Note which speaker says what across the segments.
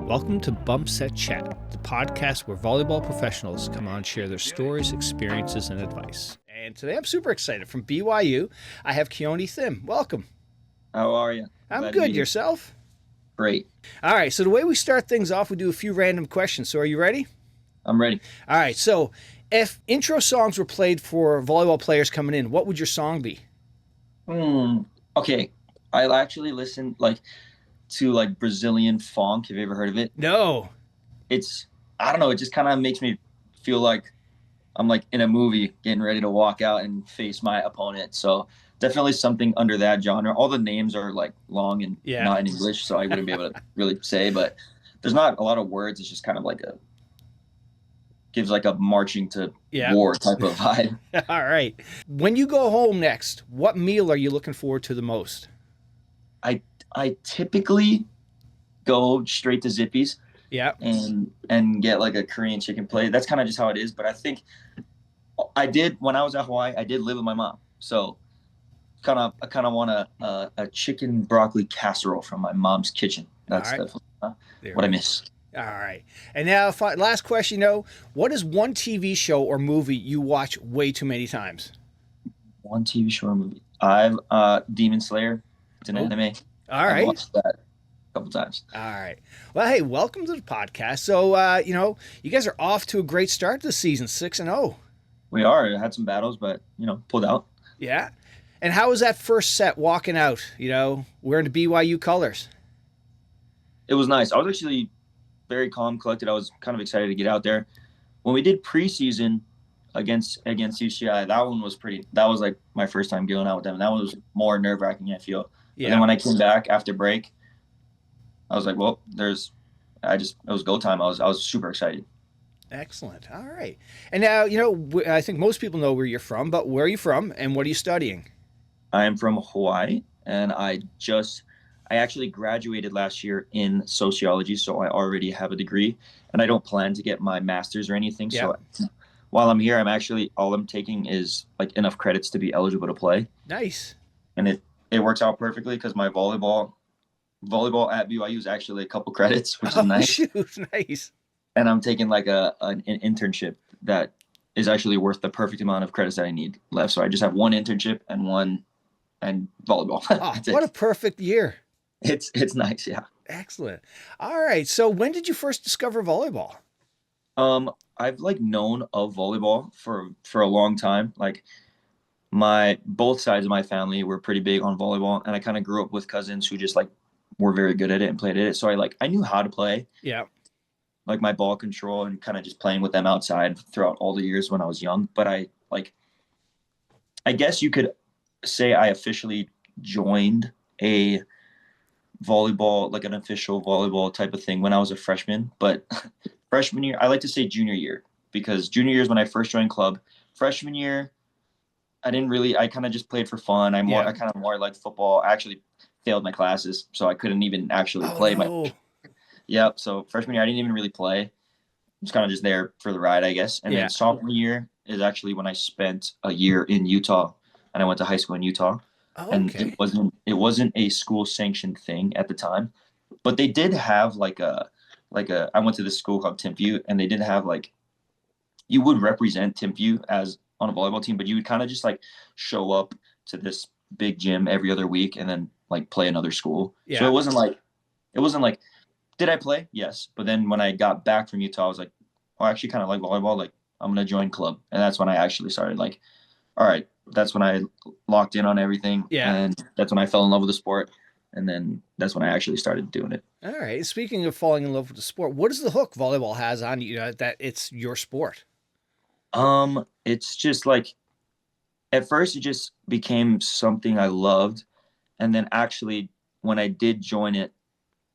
Speaker 1: Welcome to Bump Set Chat, the podcast where volleyball professionals come on and share their stories, experiences, and advice. And today I'm super excited. From BYU, I have Keoni Thiim. Welcome.
Speaker 2: How are you?
Speaker 1: I'm good. Yourself?
Speaker 2: Great.
Speaker 1: All right. So the way we start things off, we do a few random questions. So are you ready?
Speaker 2: I'm ready.
Speaker 1: All right. So if intro songs were played for volleyball players coming in, what would your song be?
Speaker 2: Okay. I actually listen to Brazilian funk. Have you ever heard of it?
Speaker 1: No.
Speaker 2: I don't know. It just kind of makes me feel like I'm like in a movie getting ready to walk out and face my opponent. So definitely something under that genre. All the names are like long and not in English, so I wouldn't be able to really say, but there's not a lot of words. It's just kind of gives like a marching to war type of vibe.
Speaker 1: All right. When you go home next, what meal are you looking forward to the most?
Speaker 2: I typically go straight to Zippys.
Speaker 1: Yeah.
Speaker 2: And get like a Korean chicken plate. That's kind of just how it is. But I think when I was at Hawaii, I did live with my mom. So I kind of want a chicken broccoli casserole from my mom's kitchen. That's definitely what I miss.
Speaker 1: All right. And now, last question, what is one TV show or movie you watch way too many times?
Speaker 2: One TV show or movie. I've Demon Slayer. It's an anime.
Speaker 1: All right.
Speaker 2: I've watched that a couple times.
Speaker 1: All right. Well, hey, welcome to the podcast. So, you guys are off to a great start this season, 6-0.
Speaker 2: We are. I had some battles, but, pulled out.
Speaker 1: Yeah. And how was that first set walking out, wearing the BYU colors?
Speaker 2: It was nice. I was actually very calm, collected. I was kind of excited to get out there. When we did preseason against UCI, that was like my first time going out with them. And that was more nerve-wracking, I feel. Yeah. And then when I came back after break, I was like, well, it was go time. I was super excited.
Speaker 1: Excellent. All right. And now, I think most people know where you're from, but where are you from and what are you studying?
Speaker 2: I am from Hawaii, and I actually graduated last year in sociology, so I already have a degree, and I don't plan to get my master's or anything. Yeah. So while I'm here, all I'm taking is like enough credits to be eligible to play.
Speaker 1: Nice.
Speaker 2: And it works out perfectly because my volleyball at BYU is actually a couple credits, which is nice.
Speaker 1: Shoot, nice.
Speaker 2: And I'm taking like an internship that is actually worth the perfect amount of credits that I need left. So I just have one internship and volleyball.
Speaker 1: What a perfect year.
Speaker 2: It's nice, yeah.
Speaker 1: Excellent. All right. So when did you first discover volleyball?
Speaker 2: I've known of volleyball for a long time. Like both sides of my family were pretty big on volleyball, and I kind of grew up with cousins who just were very good at it and played at it. So I knew how to play.
Speaker 1: Yeah.
Speaker 2: Like my ball control and kind of just playing with them outside throughout all the years when I was young. But I guess you could say I officially joined a volleyball, like an official volleyball type of thing when I was a freshman. But freshman year, I like to say junior year, because junior year is when I first joined club. Freshman year, I kind of just played for fun. I kind of more liked football. I actually failed my classes, so I couldn't even actually play. Yep. So freshman year, I didn't even really play. I was kind of just there for the ride, I guess. And then sophomore year is actually when I spent a year in Utah, and I went to high school in Utah.
Speaker 1: Oh,
Speaker 2: and it wasn't a school sanctioned thing at the time, but they did have I went to this school called Timpview, and they did have you would represent Timpview as on a volleyball team, but you would kind of just show up to this big gym every other week and then play another school. Yeah. So it wasn't like, did I play? Yes. But then when I got back from Utah, I was like, I actually kind of like volleyball. I'm going to join club. And that's when I actually started all right, that's when I locked in on everything.
Speaker 1: Yeah.
Speaker 2: And that's when I fell in love with the sport. And then that's when I actually started doing it.
Speaker 1: All right. Speaking of falling in love with the sport, what is the hook volleyball has on you that it's your sport?
Speaker 2: It's just at first it just became something I loved. And then actually when I did join it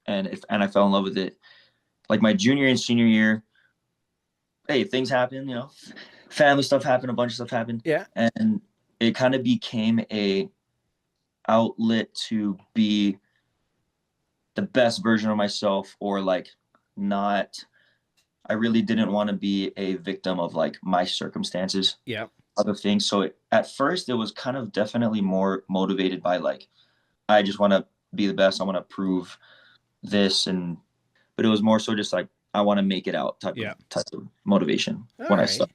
Speaker 2: and I fell in love with it, my junior and senior year, hey, things happen, family stuff happened, a bunch of stuff happened.
Speaker 1: Yeah.
Speaker 2: And it kind of became a outlet to be the best version of myself, or I really didn't want to be a victim of my circumstances.
Speaker 1: Yeah.
Speaker 2: Other things. So at first it was kind of definitely more motivated by I just want to be the best. I want to prove this. But but it was more so just like, I want to make it out type of motivation when I started.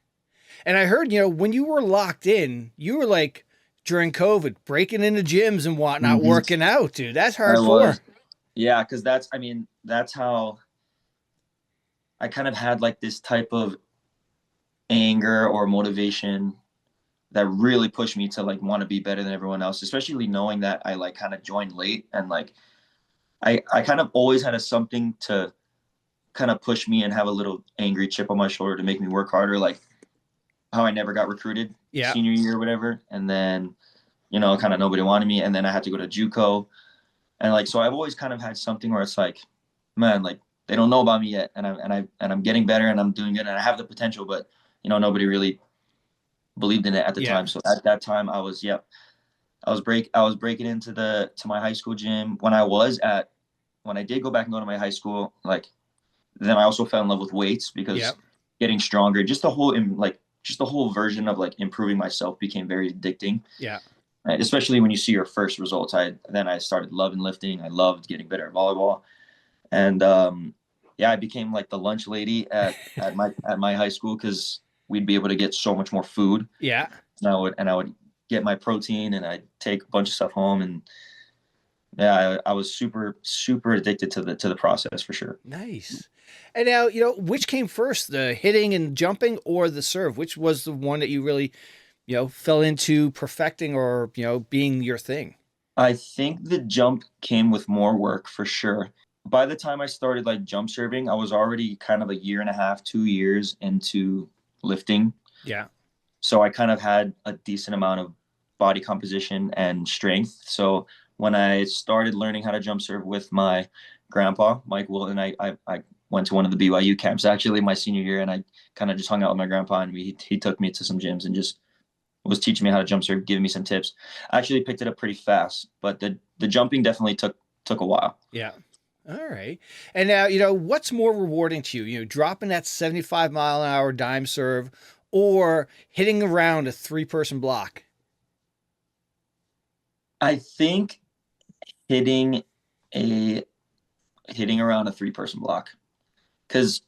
Speaker 1: And I heard, when you were locked in, you were like during COVID breaking into gyms and whatnot, working out, dude. That's hardcore.
Speaker 2: Yeah. Cause that's how I kind of had like this type of anger or motivation that really pushed me to like want to be better than everyone else, especially knowing that I like kind of joined late, and like I kind of always had something to kind of push me and have a little angry chip on my shoulder to make me work harder, like how I never got recruited senior year or whatever, and then kind of nobody wanted me, and then I had to go to JUCO, and like so I've always kind of had something where it's like, man, like they don't know about me yet, and I'm getting better and I'm doing good and I have the potential, but nobody really believed in it at the time. So at that time I was breaking into my high school gym. When I did go back and go to my high school, like then I also fell in love with weights because getting stronger, just the whole version of like improving myself became very addicting.
Speaker 1: Yeah.
Speaker 2: Right? Especially when you see your first results. I started loving lifting. I loved getting better at volleyball. And I became like the lunch lady at my high school because we'd be able to get so much more food.
Speaker 1: Yeah.
Speaker 2: And I would get my protein and I'd take a bunch of stuff home, and I was super, super addicted to the process for sure.
Speaker 1: Nice. And now, which came first, the hitting and jumping or the serve? Which was the one that you really, fell into perfecting or, being your thing?
Speaker 2: I think the jump came with more work for sure. By the time I started like jump serving, I was already kind of a year and a half, 2 years into lifting.
Speaker 1: Yeah.
Speaker 2: So I kind of had a decent amount of body composition and strength. So when I started learning how to jump serve with my grandpa, Mike Wilton, I went to one of the BYU camps actually my senior year, and I kind of just hung out with my grandpa, and he took me to some gyms and just was teaching me how to jump serve, giving me some tips. I actually picked it up pretty fast, but the jumping definitely took a while.
Speaker 1: Yeah. All right. And now, what's more rewarding to you, dropping that 75-mile-an-hour dime serve or hitting around a 3-person block?
Speaker 2: I think hitting around a 3-person block, because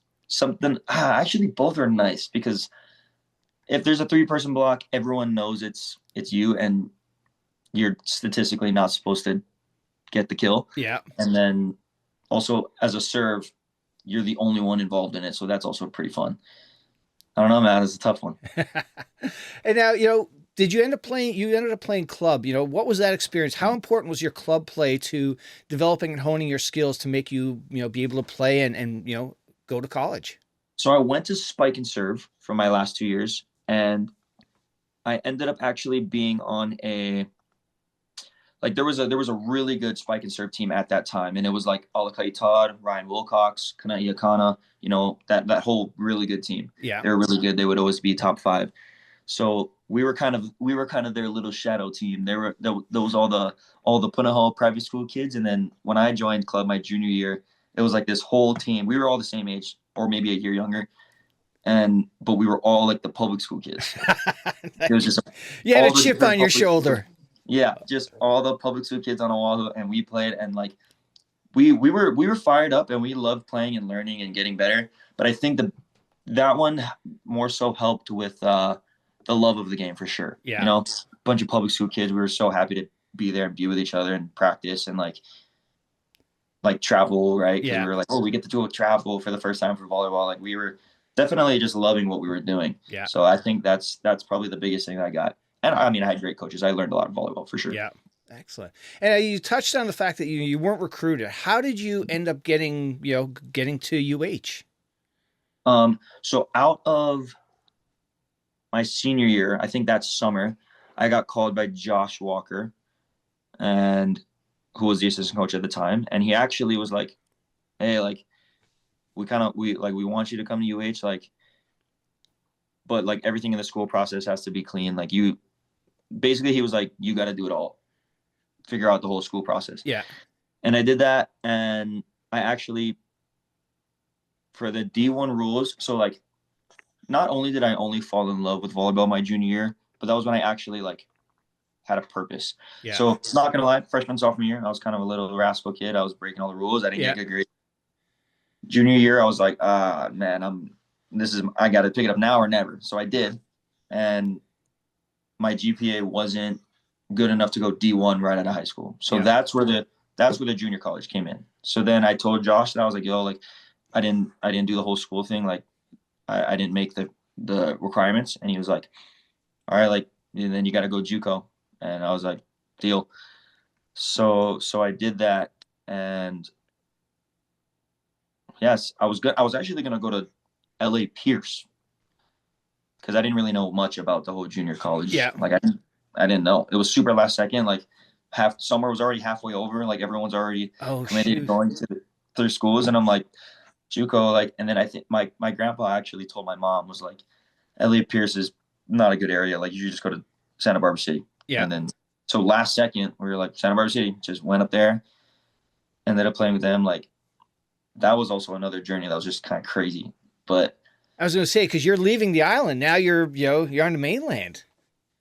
Speaker 2: actually both are nice, because if there's a 3-person block, everyone knows it's you, and you're statistically not supposed to get the kill.
Speaker 1: Yeah.
Speaker 2: And then also as a serve, you're the only one involved in it, so that's also pretty fun. I don't know, man. It's a tough one.
Speaker 1: And now, did you end up playing? You ended up playing club. What was that experience? How important was your club play to developing and honing your skills to make you, be able to play and go to college?
Speaker 2: So I went to spike and serve for my last 2 years, and I ended up actually being on there was a really good spike and serve team at that time, and it was like Alakai Todd, Ryan Wilcox, Kanai Akana, that whole really good team.
Speaker 1: Yeah,
Speaker 2: they were really good. They would always be top 5. So we were kind of their little shadow team. There was all the Punahou private school kids, and then when I joined club my junior year, it was like this whole team. We were all the same age, or maybe a year younger, but we were all like the public school kids. It was just
Speaker 1: you had a chip on your shoulder.
Speaker 2: Yeah, just all the public school kids on Oahu, and we played, and like we were fired up, and we loved playing and learning and getting better. But I think that one more so helped with the love of the game for sure.
Speaker 1: Yeah,
Speaker 2: a bunch of public school kids. We were so happy to be there and be with each other and practice and like travel, right?
Speaker 1: Yeah,
Speaker 2: we were like, oh, we get to do a travel for the first time for volleyball. Like we were definitely just loving what we were doing.
Speaker 1: Yeah.
Speaker 2: So I think that's probably the biggest thing I got. And I mean, I had great coaches. I learned a lot of volleyball for sure.
Speaker 1: Yeah. Excellent. And you touched on the fact that you weren't recruited. How did you end up getting to UH?
Speaker 2: So out of my senior year, I think that summer, I got called by Josh Walker, and who was the assistant coach at the time. And he actually was like, hey, like we want you to come to UH, like, but like everything in the school process has to be clean. Like he was like, you got to do it all, figure out the whole school process.
Speaker 1: Yeah.
Speaker 2: And I did that. And I actually, for the D1 rules, so like, not only did I only fall in love with volleyball my junior year, but that was when I actually like had a purpose.
Speaker 1: Yeah.
Speaker 2: So not going to lie, freshman, sophomore year, I was kind of a little rascal kid. I was breaking all the rules. I didn't get good grades. Junior year, I was like, man, I got to pick it up now or never. So I did. And my GPA wasn't good enough to go D1 right out of high school. So
Speaker 1: Yeah.
Speaker 2: that's where the junior college came in. So then I told Josh that I was like, yo, like I didn't do the whole school thing. Like I didn't make the requirements. And he was like, all right, like, and then you got to go JUCO. And I was like, deal. So I did that. And yes, I was good. I was actually going to go to LA Pierce because I didn't really know much about the whole junior college.
Speaker 1: Yeah.
Speaker 2: Like I didn't know. It was super last second. Like summer was already halfway over. Like everyone's already committed to going to their schools, and I'm like, JUCO. Like, and then I think my grandpa actually told my mom, was like, LA Pierce is not a good area. Like you should just go to Santa Barbara City.
Speaker 1: Yeah.
Speaker 2: And then so last second we were like Santa Barbara City. Just went up there, ended up playing with them. Like that was also another journey that was just kind of crazy. But
Speaker 1: I was going to say, because you're leaving the island now, you're on the mainland.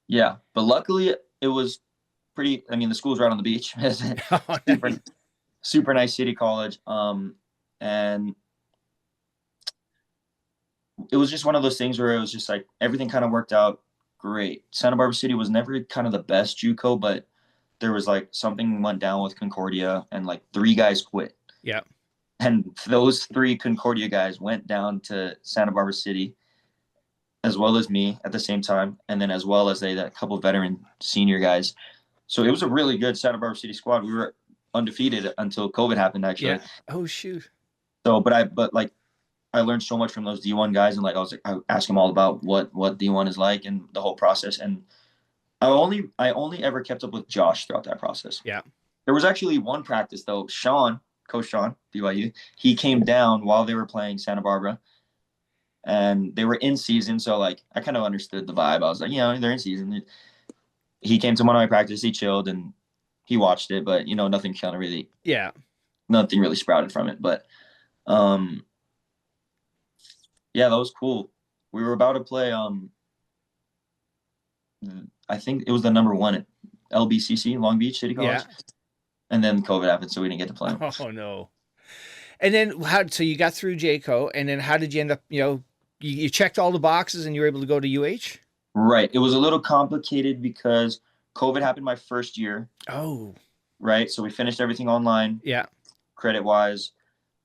Speaker 2: Yeah, but luckily it was pretty. I mean, the school's right on the beach. Super nice city college. And it was just one of those things where it was just like everything kind of worked out great. Santa Barbara City was never kind of the best JUCO, but there was like something went down with Concordia, and like 3 guys quit.
Speaker 1: Yeah.
Speaker 2: And those 3 Concordia guys went down to Santa Barbara City, as well as me at the same time, and then as well as a couple veteran senior guys. So it was a really good Santa Barbara City squad. We were undefeated until COVID happened, actually.
Speaker 1: Yeah. Oh shoot.
Speaker 2: So, but like I learned so much from those D1 guys, and like I asked them all about what D1 is like and the whole process. And I only ever kept up with Josh throughout that process.
Speaker 1: Yeah.
Speaker 2: There was actually one practice though. Coach Sean, BYU, he came down while they were playing Santa Barbara. And they were in season, so like I kind of understood the vibe. I was like, they're in season. He came to one of my practices, he chilled and he watched it, but nothing nothing really sprouted from it. But yeah, that was cool. We were about to play I think it was the number 1 at LBCC, Long Beach City College.
Speaker 1: Yeah.
Speaker 2: And then COVID happened, so we didn't get to play them.
Speaker 1: Oh no. And then so you got through JCO, and then how did you end up, you checked all the boxes and you were able to go to UH?
Speaker 2: Right. It was a little complicated because COVID happened my first year.
Speaker 1: Oh.
Speaker 2: Right. So we finished everything online.
Speaker 1: Yeah.
Speaker 2: Credit wise.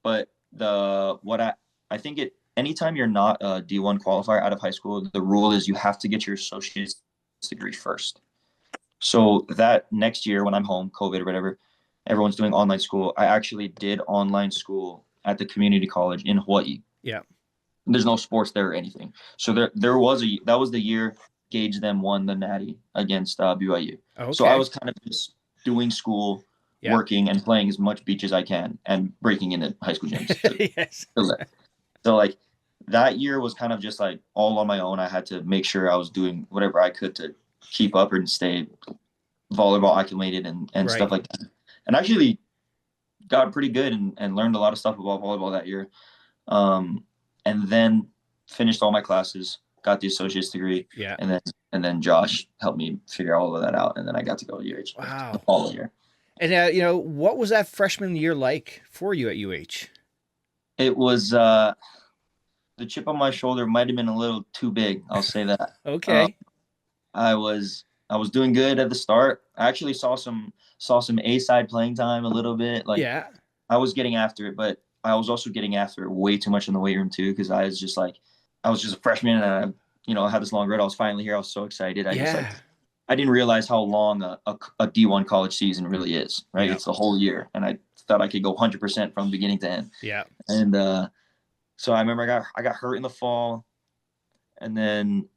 Speaker 2: But I think anytime you're not a D1 qualifier out of high school, the rule is you have to get your associate's degree first. So that next year when I'm home, COVID or whatever, everyone's doing online school. I actually did online school at the community college in Hawaii.
Speaker 1: Yeah.
Speaker 2: There's no sports there or anything. So that was the year Gage them won the Natty against BYU.
Speaker 1: Okay.
Speaker 2: So I was kind of just doing school, working and playing as much beach as I can and breaking into high school gyms.
Speaker 1: Yes.
Speaker 2: So like that year was kind of just like all on my own. I had to make sure I was doing whatever I could to keep up and stay volleyball acclimated and stuff like that. And actually got pretty good and learned a lot of stuff about volleyball that year. And then finished all my classes, got the associate's degree.
Speaker 1: Yeah.
Speaker 2: And then Josh helped me figure all of that out. And then I got to go to UH.
Speaker 1: Wow.
Speaker 2: The following year.
Speaker 1: And, what was that freshman year like for you at UH?
Speaker 2: It was, the chip on my shoulder might've been a little too big. I'll say that.
Speaker 1: Okay.
Speaker 2: I was doing good at the start. I actually saw some A-side playing time a little bit. Like,
Speaker 1: yeah.
Speaker 2: I was getting after it, but I was also getting after it way too much in the weight room too, because I was just a freshman and I had this long road. I was finally here. I was so excited. I didn't realize how long a D1 college season really is, right? Yeah. It's the whole year. And I thought I could go 100% from beginning to end.
Speaker 1: Yeah.
Speaker 2: And so I remember I got hurt in the fall, and then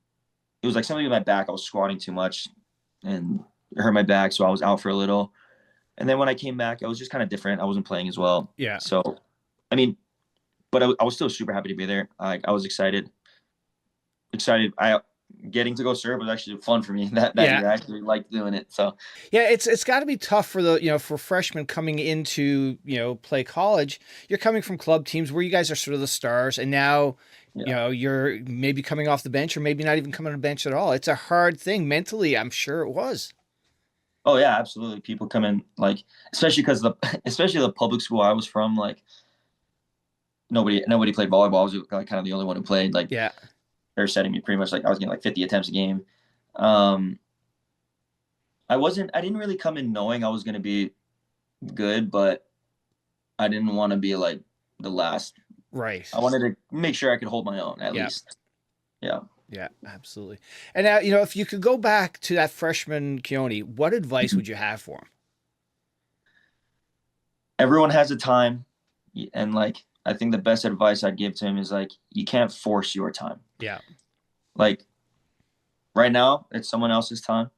Speaker 2: it was like something with my back. I was squatting too much and it hurt my back, so I was out for a little. And then when I came back, I was just kind of different. I wasn't playing as well.
Speaker 1: Yeah.
Speaker 2: So, I mean, but I was still super happy to be there. I was excited. Getting to go serve was actually fun for me that year. I actually liked doing it. So
Speaker 1: yeah, it's got to be tough for for freshmen coming into, play college. You're coming from club teams where you guys are sort of the stars, and now, you're maybe coming off the bench or maybe not even coming on the bench at all. It's a hard thing mentally. I'm sure it was.
Speaker 2: Oh yeah, absolutely. People come in especially because especially the public school I was from, nobody played volleyball. I was like kind of the only one who played. Like
Speaker 1: Yeah.
Speaker 2: they're setting me pretty much like I was getting like 50 attempts a game. Um, I didn't really come in knowing I was going to be good, but I didn't want to be like the last.
Speaker 1: Right.
Speaker 2: I wanted to make sure I could hold my own at least. Yeah.
Speaker 1: Yeah, absolutely. And now, if you could go back to that freshman Keoni, what advice would you have for him?
Speaker 2: Everyone has a time, and like I think the best advice I'd give to him is like you can't force your time.
Speaker 1: Yeah.
Speaker 2: Like right now, it's someone else's time.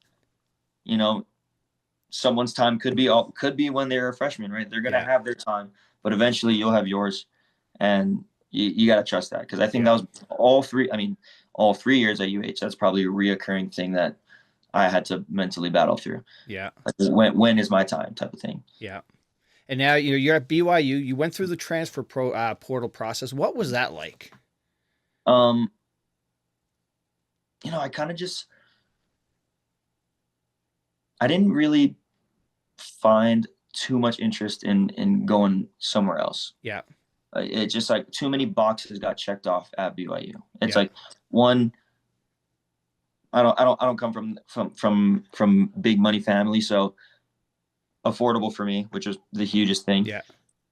Speaker 2: Someone's time could be when they're a freshman, right? They're gonna have their time, but eventually you'll have yours, and you got to trust that, because I think that was all 3 years at UH. That's probably a reoccurring thing that I had to mentally battle through.
Speaker 1: Yeah.
Speaker 2: Like, when is my time type of thing.
Speaker 1: Yeah. And now you're at BYU. You went through the transfer portal process. What was that like?
Speaker 2: I kind of I didn't really find too much interest in going somewhere else.
Speaker 1: Yeah.
Speaker 2: It's just like too many boxes got checked off at BYU. It's like one. I don't come from big money family, so affordable for me, which was the hugest thing.
Speaker 1: Yeah.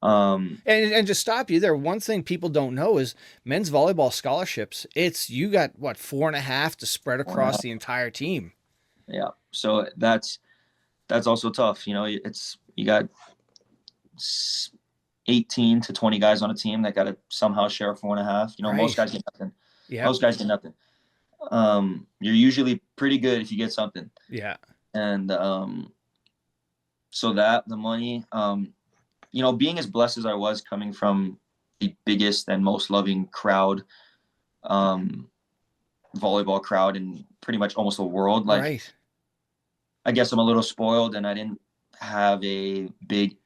Speaker 1: And to stop you there, one thing people don't know is men's volleyball scholarships. You got what, 4.5 to spread across the entire team.
Speaker 2: Yeah. So that's also tough. You got 18 to 20 guys on a team that got to somehow share 4.5.
Speaker 1: Right.
Speaker 2: Most guys get nothing.
Speaker 1: Yeah.
Speaker 2: Most guys get nothing. You're usually pretty good if you get something.
Speaker 1: Yeah.
Speaker 2: And so the money, being as blessed as I was coming from the biggest and most loving crowd, volleyball crowd in pretty much almost the world. Like,
Speaker 1: right.
Speaker 2: I guess I'm a little spoiled, and I didn't have a big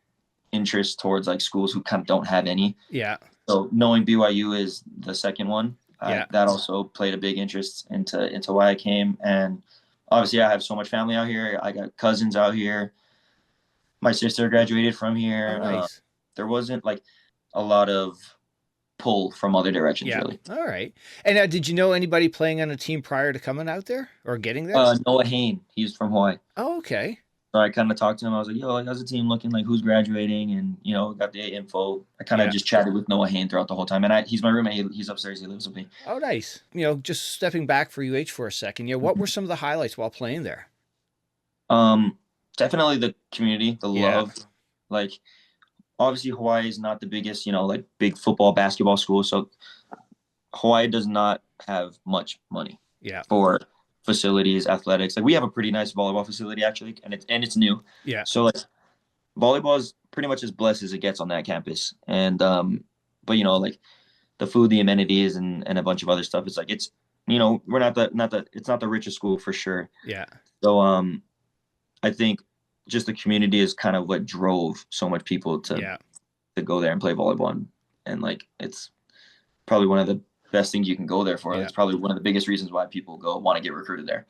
Speaker 2: interest towards like schools who kind of don't have any.
Speaker 1: Yeah.
Speaker 2: So knowing BYU is the second one, that also played a big interest into why I came. And obviously I have so much family out here. I got cousins out here. My sister graduated from here.
Speaker 1: Oh, nice.
Speaker 2: There wasn't like a lot of pull from other directions, really.
Speaker 1: All right. And did you know anybody playing on a team prior to coming out there or getting there?
Speaker 2: Noah Hain. He's from Hawaii.
Speaker 1: Oh, okay.
Speaker 2: So I kind of talked to him. I was like, yo, how's the team looking? Like, who's graduating? And, got the info. I kind of just chatted with Noah Hain throughout the whole time. And he's my roommate. He's upstairs. He lives with me.
Speaker 1: Oh, nice. Just stepping back for UH for a second. What were some of the highlights while playing there?
Speaker 2: Definitely the community, the love. Like, obviously Hawaii is not the biggest, like big football, basketball school. So Hawaii does not have much money for facilities, athletics. Like, we have a pretty nice volleyball facility actually, and it's new.
Speaker 1: Yeah.
Speaker 2: So like volleyball is pretty much as blessed as it gets on that campus. And but like the food, the amenities, and a bunch of other stuff. It's like we're not it's not the richest school for sure.
Speaker 1: Yeah.
Speaker 2: So I think just the community is kind of what drove so much people to go there and play volleyball, and like it's probably one of the best things you can go there for. It's probably one of the biggest reasons why people want to get recruited there.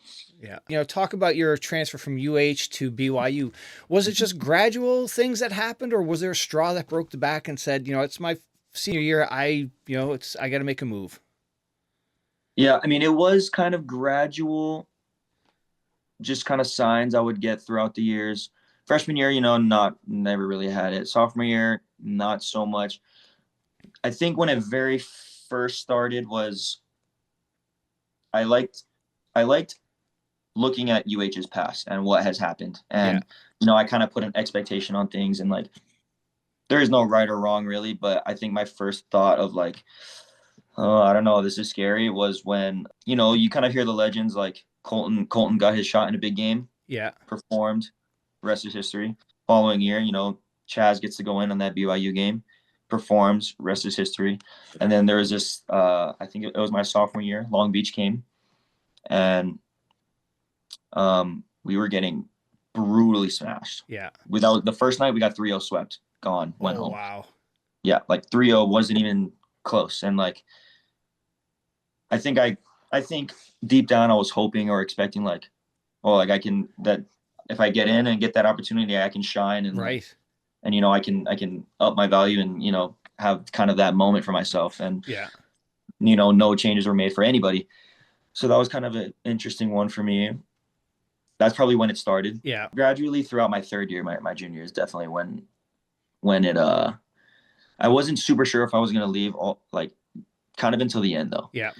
Speaker 1: Yeah. Talk about your transfer from UH to BYU. Was it just gradual things that happened, or was there a straw that broke the back and said, it's my senior year, I got to make a move?
Speaker 2: Yeah, I mean, it was kind of gradual, just kind of signs I would get throughout the years. Freshman year, never really had it. Sophomore year, not so much. I think when it very first started was I liked looking at UH's past and what has happened. And, I kind of put an expectation on things, and like, there is no right or wrong really. But I think my first thought of like, oh, I don't know, this is scary, was when, you kind of hear the legends like Colton got his shot in a big game. Yeah. Performed. Rest is history. Following year, Chaz gets to go in on that BYU game. Performs. Rest is history. And then there was this, I think it was my sophomore year, Long Beach came. And we were getting brutally smashed. Yeah. Without the first night, we got 3-0 swept. Gone. Went home. Wow. Yeah, like 3-0 wasn't even close. And like, I think deep down I was hoping or expecting like, oh, like that if I get in and get that opportunity, I can shine and right. And I can up my value and have kind of that moment for myself, and
Speaker 1: Yeah.
Speaker 2: no changes were made for anybody. So that was kind of an interesting one for me. That's probably when it started.
Speaker 1: Yeah.
Speaker 2: Gradually throughout my third year, my junior year is definitely when it I wasn't super sure if I was gonna leave kind of until the end though.
Speaker 1: Yeah.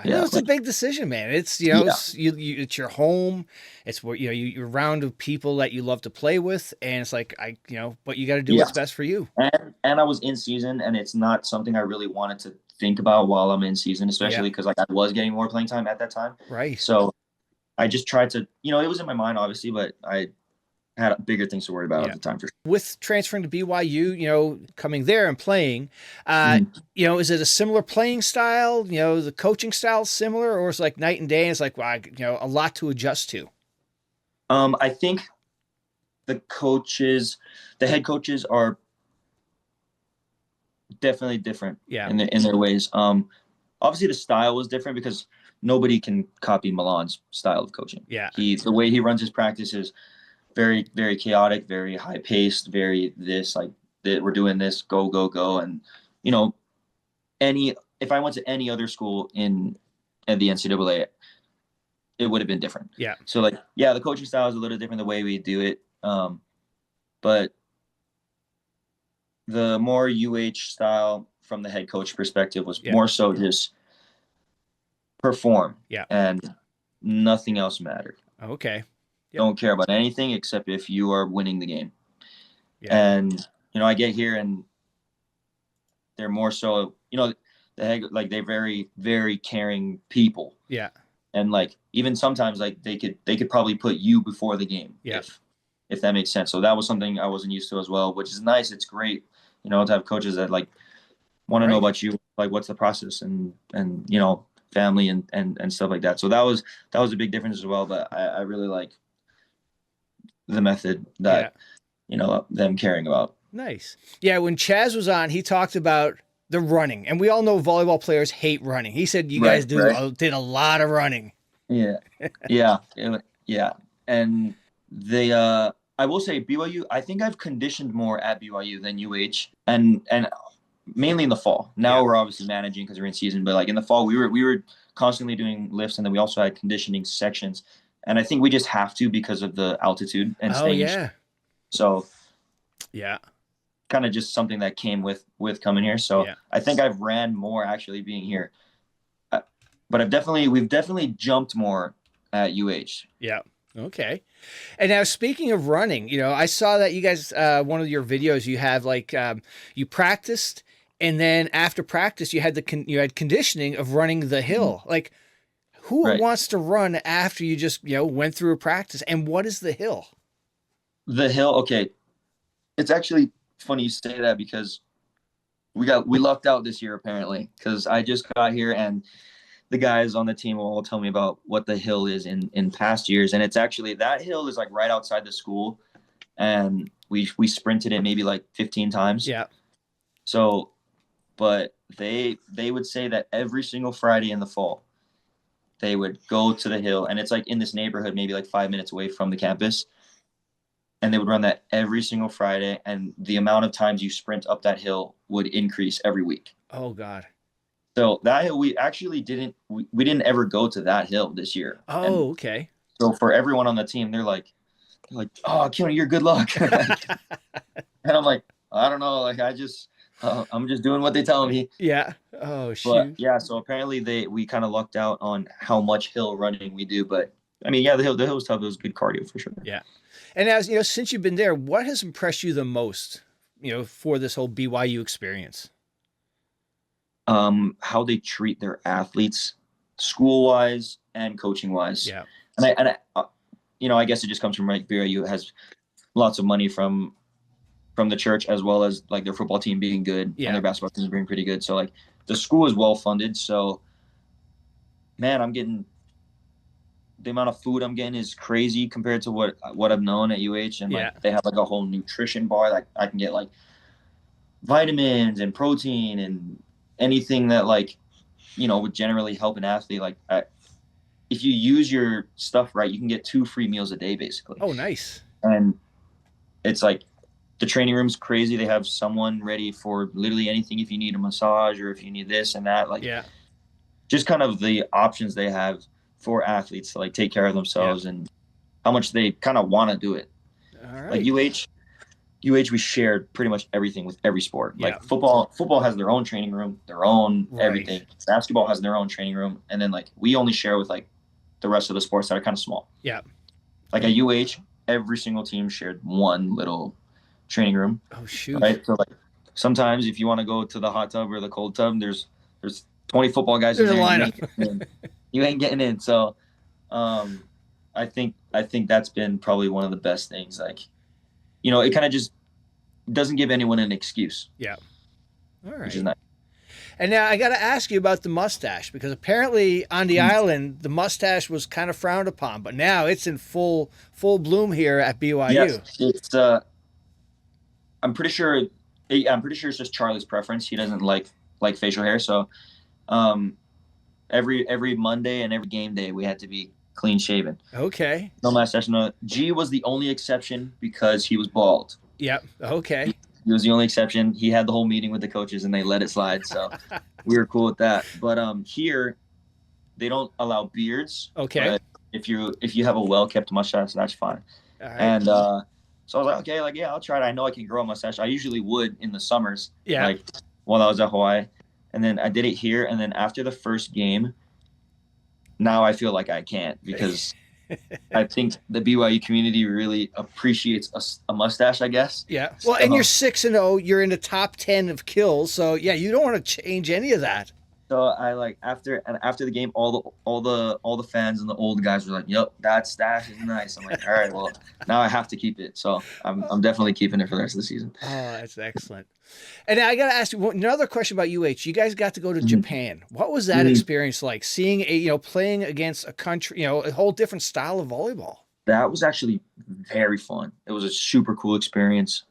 Speaker 2: Yeah,
Speaker 1: It's a big decision, man. It's, you know,
Speaker 2: yeah,
Speaker 1: it's your home. It's where, you're around of people that you love to play with. And it's like, but you got to do
Speaker 2: yeah.
Speaker 1: what's best for you.
Speaker 2: And I was in season, and it's not something I really wanted to think about while I'm in season, especially because like I was getting more playing time at that time.
Speaker 1: Right.
Speaker 2: So I just tried to, it was in my mind obviously, but I had bigger things to worry about at the time for sure.
Speaker 1: With transferring to BYU, coming there and playing,
Speaker 2: Mhm.
Speaker 1: is it a similar playing style? The coaching style is similar, or it's like night and day? And it's like, wow, a lot to adjust to.
Speaker 2: I think the head coaches are definitely different in their ways. Obviously the style was different because nobody can copy Milan's style of coaching.
Speaker 1: Yeah.
Speaker 2: The way he runs his practice is very, very chaotic, very high paced, very this, like that we're doing this, go, go, go. And, if I went to any other school at the NCAA, it would have been different.
Speaker 1: Yeah.
Speaker 2: So the coaching style is a little different the way we do it. But the more UH style from the head coach perspective was more so just perform.
Speaker 1: Yeah.
Speaker 2: And nothing else mattered.
Speaker 1: Okay.
Speaker 2: Yep. Don't care about anything except if you are winning the game.
Speaker 1: Yeah.
Speaker 2: And, I get here and they're more so, the head, like they're very, very caring people.
Speaker 1: Yeah.
Speaker 2: And even sometimes they could probably put you before the game.
Speaker 1: Yeah.
Speaker 2: If that makes sense. So that was something I wasn't used to as well, which is nice. It's great, to have coaches that want to know about you, what's the process and family and stuff like that. So that was a big difference as well. But I really like the method that, them caring about.
Speaker 1: Nice. Yeah. When Chaz was on, he talked about the running, and we all know volleyball players hate running. He said you guys did a lot of running.
Speaker 2: Yeah. Yeah. And they, I will say BYU, I think I've conditioned more at BYU than UH and mainly in the fall. Now we're obviously managing because we're in season, but in the fall we were constantly doing lifts, and then we also had conditioning sections. And I think we just have to because of the altitude and staying.
Speaker 1: Yeah.
Speaker 2: So
Speaker 1: yeah.
Speaker 2: Kind of just something that came with coming here. So I think I've ran more actually being here. But we've definitely jumped more at UH.
Speaker 1: Yeah. Okay. And now speaking of running, I saw that you guys, one of your videos, you have you practiced, and then after practice you had conditioning of running the hill.
Speaker 2: Mm-hmm.
Speaker 1: Who wants to run after you just, went through a practice? And what is the hill?
Speaker 2: The hill. Okay. It's actually funny you say that because we lucked out this year apparently, because I just got here and the guys on the team will all tell me about what the hill is in past years. And it's actually, that hill is right outside the school, and we sprinted it maybe 15 times.
Speaker 1: Yeah.
Speaker 2: So, but they would say that every single Friday in the fall, they would go to the hill, and it's in this neighborhood, maybe 5 minutes away from the campus. And they would run that every single Friday, and the amount of times you sprint up that hill would increase every week.
Speaker 1: Oh God.
Speaker 2: So that hill, we actually didn't ever go to that hill this year.
Speaker 1: Oh,
Speaker 2: and
Speaker 1: okay.
Speaker 2: So for everyone on the team, they're like, oh, Keoni, you're good luck. And I'm like, I don't know. I'm just doing what they tell me.
Speaker 1: Yeah. Oh, shoot.
Speaker 2: But yeah, so apparently we kind of lucked out on how much hill running we do. But I mean, yeah, the hill was tough. It was good cardio for sure.
Speaker 1: Yeah. And as since you've been there, what has impressed you the most, for this whole BYU experience?
Speaker 2: How they treat their athletes, school-wise and coaching-wise.
Speaker 1: Yeah.
Speaker 2: And I guess it just comes from BYU has lots of money from the church, as well as their football team being good and their basketball team being pretty good. So the school is well funded. So man, the amount of food I'm getting is crazy compared to what I've known at UH. And they have a whole nutrition bar. I can get vitamins and protein and anything that would generally help an athlete. If you use your stuff right, you can get 2 free meals a day basically.
Speaker 1: Oh, nice.
Speaker 2: And it's the training room's crazy. They have someone ready for literally anything. If you need a massage or if you need this and that, like
Speaker 1: Yeah.
Speaker 2: just kind of the options they have for athletes to like take care of themselves and how much they kind of want to do it.
Speaker 1: All
Speaker 2: Like
Speaker 1: right.
Speaker 2: UH, we shared pretty much everything with every sport.
Speaker 1: Yeah.
Speaker 2: Like football has their own training room, their own everything.
Speaker 1: Right.
Speaker 2: Basketball has their own training room, and then like we only share with like the rest of the sports that are kind of small.
Speaker 1: Yeah.
Speaker 2: Like at UH, every single team shared one little training room.
Speaker 1: Oh shoot.
Speaker 2: Right. So like sometimes if you want to go to the hot tub or the cold tub, there's 20 football guys
Speaker 1: There's
Speaker 2: in
Speaker 1: a
Speaker 2: there.
Speaker 1: lineup.
Speaker 2: You ain't getting in. So I think that's been probably one of the best things. Like, you know, it kind of just doesn't give anyone an excuse.
Speaker 1: Yeah. All right.
Speaker 2: Which is nice.
Speaker 1: And now I got to ask you about the mustache, because apparently on the island the mustache was kind of frowned upon, but now it's in full bloom here at BYU.
Speaker 2: Yes, it's I'm pretty sure it's just Charlie's preference. He doesn't like facial hair, so every Monday and every game day we had to be clean shaven.
Speaker 1: Okay.
Speaker 2: No mustache. No. G was the only exception because he was bald.
Speaker 1: Yep. Okay.
Speaker 2: He was the only exception. He had the whole meeting with the coaches and they let it slide. So we were cool with that. But here they don't allow beards.
Speaker 1: Okay.
Speaker 2: But if you have a well kept mustache, that's fine.
Speaker 1: All right.
Speaker 2: And so I was like, okay, like yeah, I'll try it. I know I can grow a mustache. I usually would in the summers.
Speaker 1: Yeah.
Speaker 2: Like while I was at Hawaii. And then I did it here. And then after the first game, now I feel like I can't, because I think the BYU community really appreciates a mustache, I guess.
Speaker 1: Yeah. Well, and you're 6-0. You're in the top 10 of kills, so yeah, you don't want to change any of that.
Speaker 2: So I like after the game, all the fans and the old guys were like, "Yep, that stash is nice." I'm like, "All right, well, now I have to keep it." So I'm definitely keeping it for the rest of the season.
Speaker 1: Oh, that's excellent. And I got to ask you another question about UH. You guys got to go to Japan. What was that experience like? Seeing playing against a country, a whole different style of volleyball.
Speaker 2: That was actually very fun. It was a super cool experience.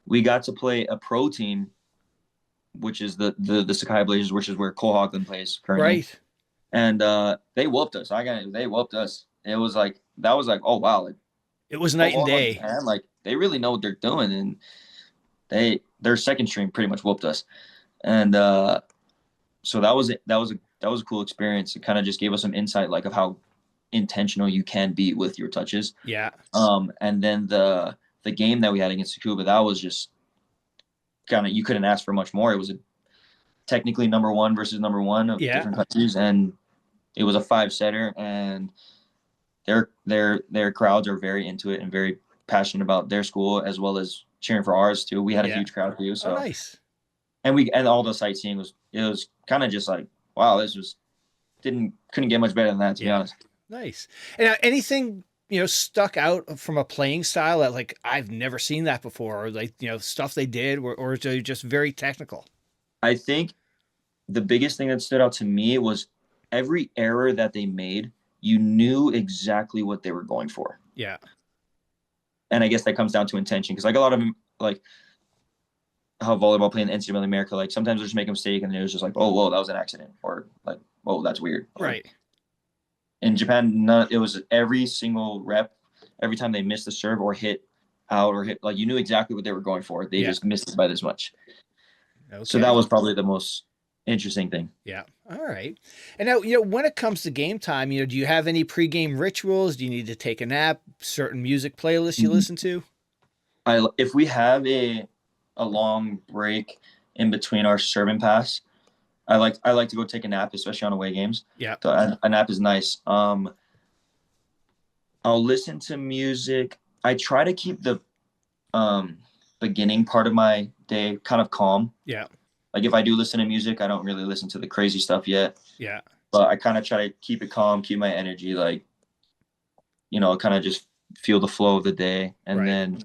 Speaker 2: We got to play a pro team, which is the Sakai Blazers, which is where Cole Hogland plays currently.
Speaker 1: Right.
Speaker 2: And they whooped us. They whooped us. It was like oh wow, like
Speaker 1: it was night and day.
Speaker 2: And like they really know what they're doing, and their second string pretty much whooped us. And so that was a cool experience. It kind of just gave us some insight like of how intentional you can be with your touches.
Speaker 1: Yeah.
Speaker 2: And then the game that we had against Cuba, that was just kind of, you couldn't ask for much more. It was technically number one versus number one of different countries, and it was a 5-setter, and their crowds are very into it and very passionate about their school as well as cheering for ours too. We had a huge crowd too. So
Speaker 1: nice.
Speaker 2: And all the sightseeing was kind of just like, wow, this was couldn't get much better than that, to be honest.
Speaker 1: Nice. And anything stuck out from a playing style that like I've never seen that before, or like stuff they did, or is it just very technical?
Speaker 2: I think the biggest thing that stood out to me was every error that they made, you knew exactly what they were going for.
Speaker 1: Yeah.
Speaker 2: And I guess that comes down to intention, because like a lot of them, like how volleyball play in the NCAA America, like sometimes they just make a mistake and it was just like, oh, whoa, that was an accident, or like, whoa, that's weird.
Speaker 1: Right.
Speaker 2: In Japan, it was every single rep, every time they missed the serve or hit out or hit, like you knew exactly what they were going for. They just missed it by this much. Okay. So that was probably the most interesting thing.
Speaker 1: Yeah. All right. And now, when it comes to game time, do you have any pregame rituals? Do you need to take a nap? Certain music playlists you listen to?
Speaker 2: If we have a long break in between our serve and pass, I like to go take a nap, especially on away games.
Speaker 1: Yeah.
Speaker 2: So a nap is nice. I'll listen to music. I try to keep the beginning part of my day kind of calm.
Speaker 1: Yeah.
Speaker 2: Like if I do listen to music, I don't really listen to the crazy stuff yet.
Speaker 1: Yeah.
Speaker 2: But I kind of try to keep it calm, keep my energy, like, kind of just feel the flow of the day. And then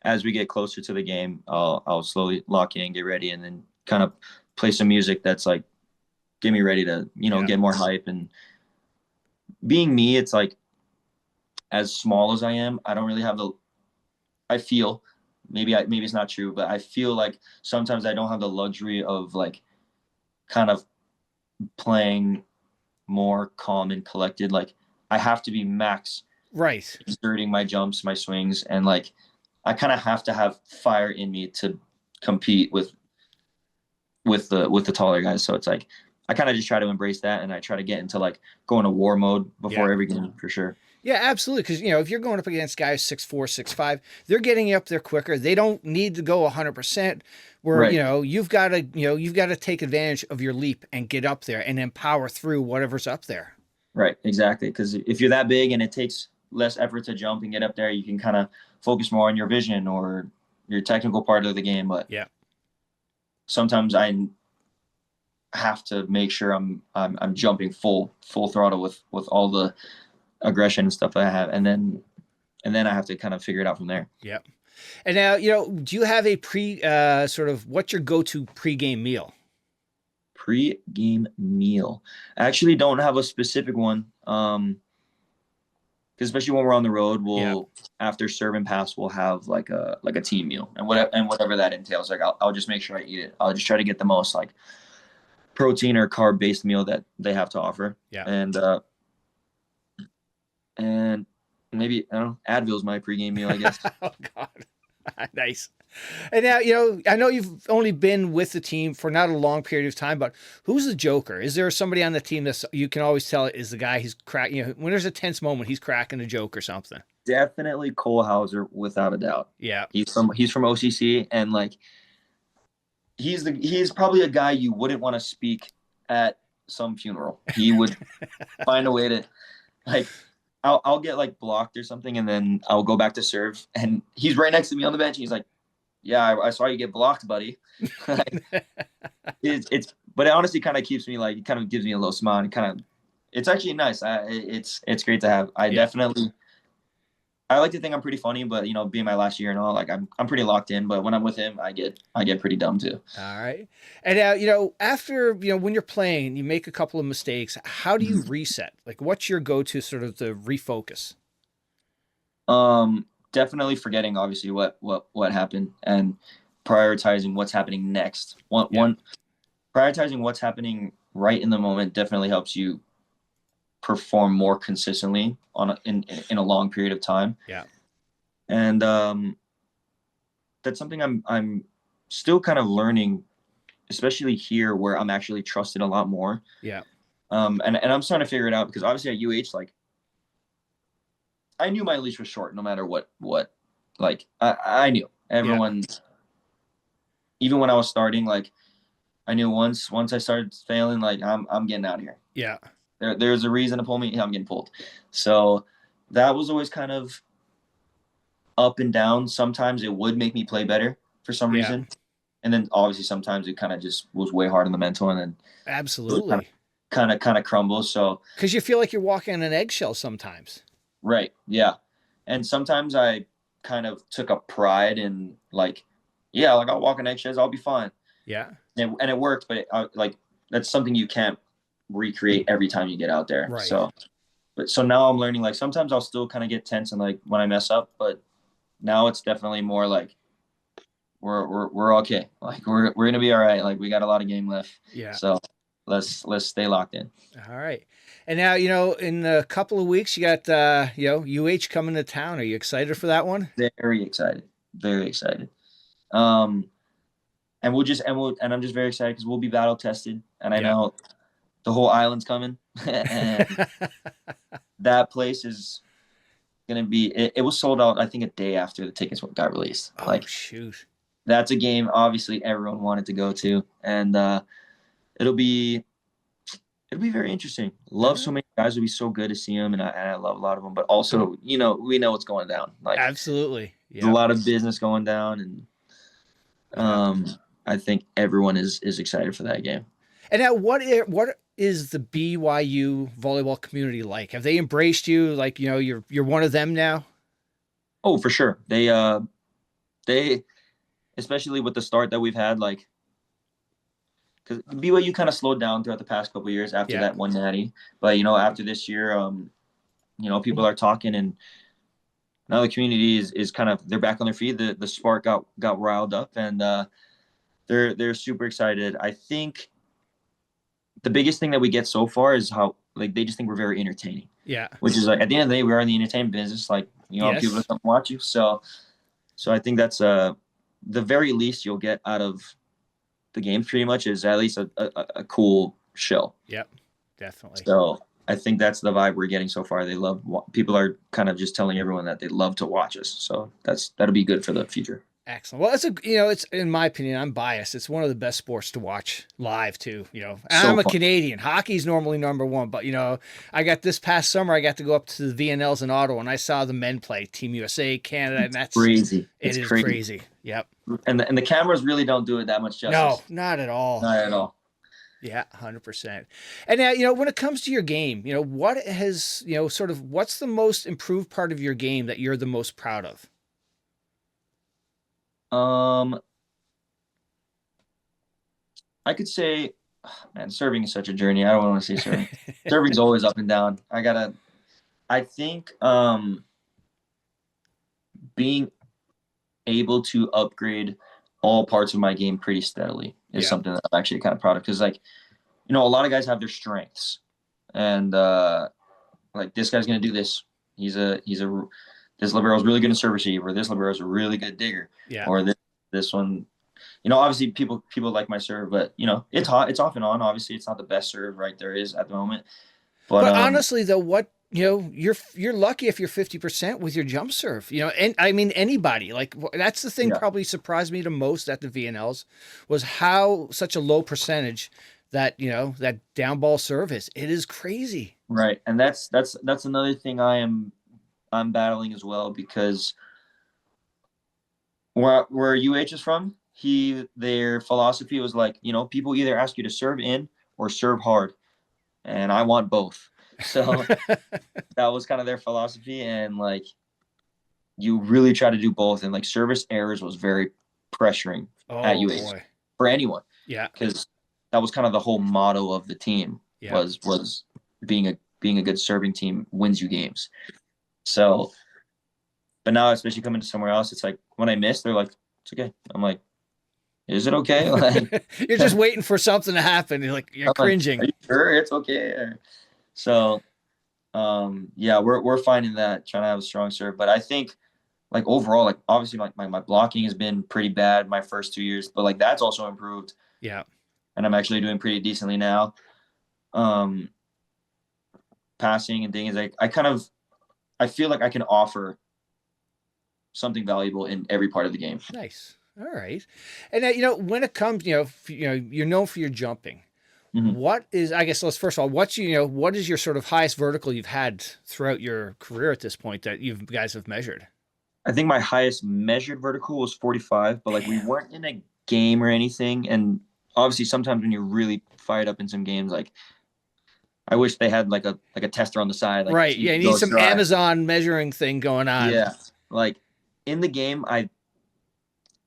Speaker 2: as we get closer to the game, I'll slowly lock in, get ready, and then kind of play some music that's like, get me ready to, get more hype. And being me, it's like, as small as I am, I don't really have I feel, maybe it's not true, but I feel like sometimes I don't have the luxury of like kind of playing more calm and collected. Like I have to be max
Speaker 1: exerting
Speaker 2: my jumps, my swings, and like I kind of have to have fire in me to compete with the taller guys. So it's like I kind of just try to embrace that, and I try to get into like go into war mode before every game for sure.
Speaker 1: Yeah, absolutely. Because if you're going up against guys 6'4", 6'5", they're getting you up there quicker. They don't need to go 100%. Where
Speaker 2: Right.
Speaker 1: you've got to take advantage of your leap and get up there and then power through whatever's up there.
Speaker 2: Right, exactly. Because if you're that big and it takes less effort to jump and get up there, you can kind of focus more on your vision or your technical part of the game. But
Speaker 1: Yeah.
Speaker 2: sometimes I have to make sure I'm jumping full throttle with all the aggression and stuff I have, and then I have to kind of figure it out from there.
Speaker 1: Yep. And now, do you have a sort of what's your go-to pregame meal?
Speaker 2: Pre-game meal. I actually don't have a specific one. Because especially when we're on the road, we'll after serve and pass, we'll have like a team meal and whatever that entails. Like I'll just make sure I eat it. I'll just try to get the most like protein or carb based meal that they have to offer.
Speaker 1: Yeah.
Speaker 2: And maybe I don't know, Advil's my pregame meal, I guess.
Speaker 1: Oh God. Nice. And now, I know you've only been with the team for not a long period of time, but who's the joker? Is there somebody on the team that you can always tell is the guy who's cracking, when there's a tense moment, he's cracking a joke or something?
Speaker 2: Definitely Cole Hauser, without a doubt.
Speaker 1: Yeah.
Speaker 2: He's from OCC, and like he's probably a guy you wouldn't want to speak at some funeral. He would find a way to like I'll get like blocked or something, and then I'll go back to serve, and he's right next to me on the bench. And he's like, "Yeah, I saw you get blocked, buddy." But it honestly kind of keeps me like, it kind of gives me a little smile. And it's actually nice. It's great to have. I like to think I'm pretty funny, but being my last year and all, like I'm pretty locked in. But when I'm with him, I get pretty dumb too.
Speaker 1: All right. And now, after when you're playing, you make a couple of mistakes. How do you reset? Like, what's your go-to sort of to refocus?
Speaker 2: Definitely forgetting obviously what happened and prioritizing what's happening next. Prioritizing what's happening right in the moment definitely helps you perform more consistently in a long period of time.
Speaker 1: Yeah.
Speaker 2: And that's something I'm still kind of learning, especially here where I'm actually trusted a lot more.
Speaker 1: Yeah.
Speaker 2: And I'm starting to figure it out because obviously at UH, like I knew my leash was short no matter what like I knew everyone, even when I was starting, like I knew once I started failing, like I'm getting out of here.
Speaker 1: Yeah.
Speaker 2: There's a reason to pull me. I'm getting pulled. So that was always kind of up and down. Sometimes it would make me play better for some reason. And then obviously sometimes it kind of just was way hard on the mental, and then
Speaker 1: absolutely
Speaker 2: kind of crumbles. So
Speaker 1: because you feel like you're walking on an eggshell sometimes.
Speaker 2: Right. Yeah. And sometimes I kind of took a pride in like, like I'll walk on eggshells, I'll be fine.
Speaker 1: Yeah.
Speaker 2: And it worked, but like that's something you can't recreate every time you get out there.
Speaker 1: Right.
Speaker 2: So now I'm learning, like sometimes I'll still kind of get tense and like when I mess up, but now it's definitely more like we're okay. Like we're gonna be all right. Like we got a lot of game left.
Speaker 1: Yeah.
Speaker 2: So let's stay locked in.
Speaker 1: All right. And now, in a couple of weeks you got UH coming to town. Are you excited for that one?
Speaker 2: Very excited. Very excited. And I'm just very excited because we'll be battle tested, and I know the whole island's coming, and that place is gonna be. It was sold out, I think, a day after the tickets got released.
Speaker 1: Oh, like shoot!
Speaker 2: That's a game obviously everyone wanted to go to, and it'll be very interesting. Love so many guys. It'll be so good to see them, and I love a lot of them. But also, we know what's going down. Like
Speaker 1: absolutely,
Speaker 2: there's a lot of business going down, and I think everyone is excited for that game.
Speaker 1: And now, what is the BYU volleyball community like? Have they embraced you? Like you're one of them now?
Speaker 2: Oh, for sure. They especially with the start that we've had, like. Because BYU kind of slowed down throughout the past couple of years after that one natty, but after this year, people are talking, and now the community is kind of, they're back on their feet. The spark got riled up, and they're super excited. I think the biggest thing that we get so far is how like they just think we're very entertaining.
Speaker 1: Yeah,
Speaker 2: which is like at the end of the day, we are in the entertainment business. Like people come watch you, so So I think that's the very least you'll get out of the game pretty much is at least a cool show.
Speaker 1: Yep, definitely.
Speaker 2: So I think that's the vibe we're getting so far. People are kind of just telling everyone that they love to watch us. So that'll be good for the future.
Speaker 1: Excellent. Well, it's in my opinion, I'm biased. It's one of the best sports to watch live too.
Speaker 2: So
Speaker 1: I'm a
Speaker 2: fun.
Speaker 1: Canadian. Hockey's normally number one, but I got this past summer. I got to go up to the VNLs in Ottawa, and I saw the men play Team USA, Canada, and that's
Speaker 2: Crazy.
Speaker 1: It is crazy. Yep.
Speaker 2: And the cameras really don't do it that much justice.
Speaker 1: No, not at all.
Speaker 2: Not at all.
Speaker 1: Yeah, 100%. And now, when it comes to your game, what has, sort of what's the most improved part of your game that you're the most proud of?
Speaker 2: I could say, man, serving is such a journey. I don't want to say serving. Serving's always up and down. I think being able to upgrade all parts of my game pretty steadily is something that I'm actually kind of proud of. Because a lot of guys have their strengths, and like this guy's gonna do this. This libero is really good in serve receive, or this libero is a really good digger, or this one. Obviously people like my serve, but it's off and on. Obviously, it's not the best serve there is at the moment.
Speaker 1: But honestly, though, you're lucky if you're 50% with your jump serve. And I mean anybody. Like that's the thing probably surprised me the most at the VNLs was how such a low percentage that that down ball serve is. It is crazy.
Speaker 2: Right, and that's another thing I'm battling as well, because where UH is from, their philosophy was like, people either ask you to serve in or serve hard, and I want both. So that was kind of their philosophy, and like you really try to do both, and like service errors was very pressuring at UH for anyone.
Speaker 1: Yeah,
Speaker 2: because that was kind of the whole motto of the team was being a good serving team wins you games. So, but now, especially coming to somewhere else, it's like when I miss, they're like, it's okay. I'm like, is it okay? Like,
Speaker 1: you're just waiting for something to happen. You're cringing.
Speaker 2: Like, are you sure it's okay? So, we're finding that, trying to have a strong serve. But I think, like overall, like obviously my blocking has been pretty bad my first 2 years, but like that's also improved.
Speaker 1: Yeah.
Speaker 2: And I'm actually doing pretty decently now. Passing and things, like I feel like I can offer something valuable in every part of the game.
Speaker 1: Nice. All right. And when it comes, you're known for your jumping.
Speaker 2: Mm-hmm.
Speaker 1: What is, I guess, first of all, what is your sort of highest vertical you've had throughout your career at this point that you guys have measured?
Speaker 2: I think my highest measured vertical was 45, but like we weren't in a game or anything. And obviously sometimes when you're really fired up in some games, like I wish they had like a tester on the side. Like,
Speaker 1: right. Yeah. You need some Amazon measuring thing going on.
Speaker 2: Yeah. Like in the game, I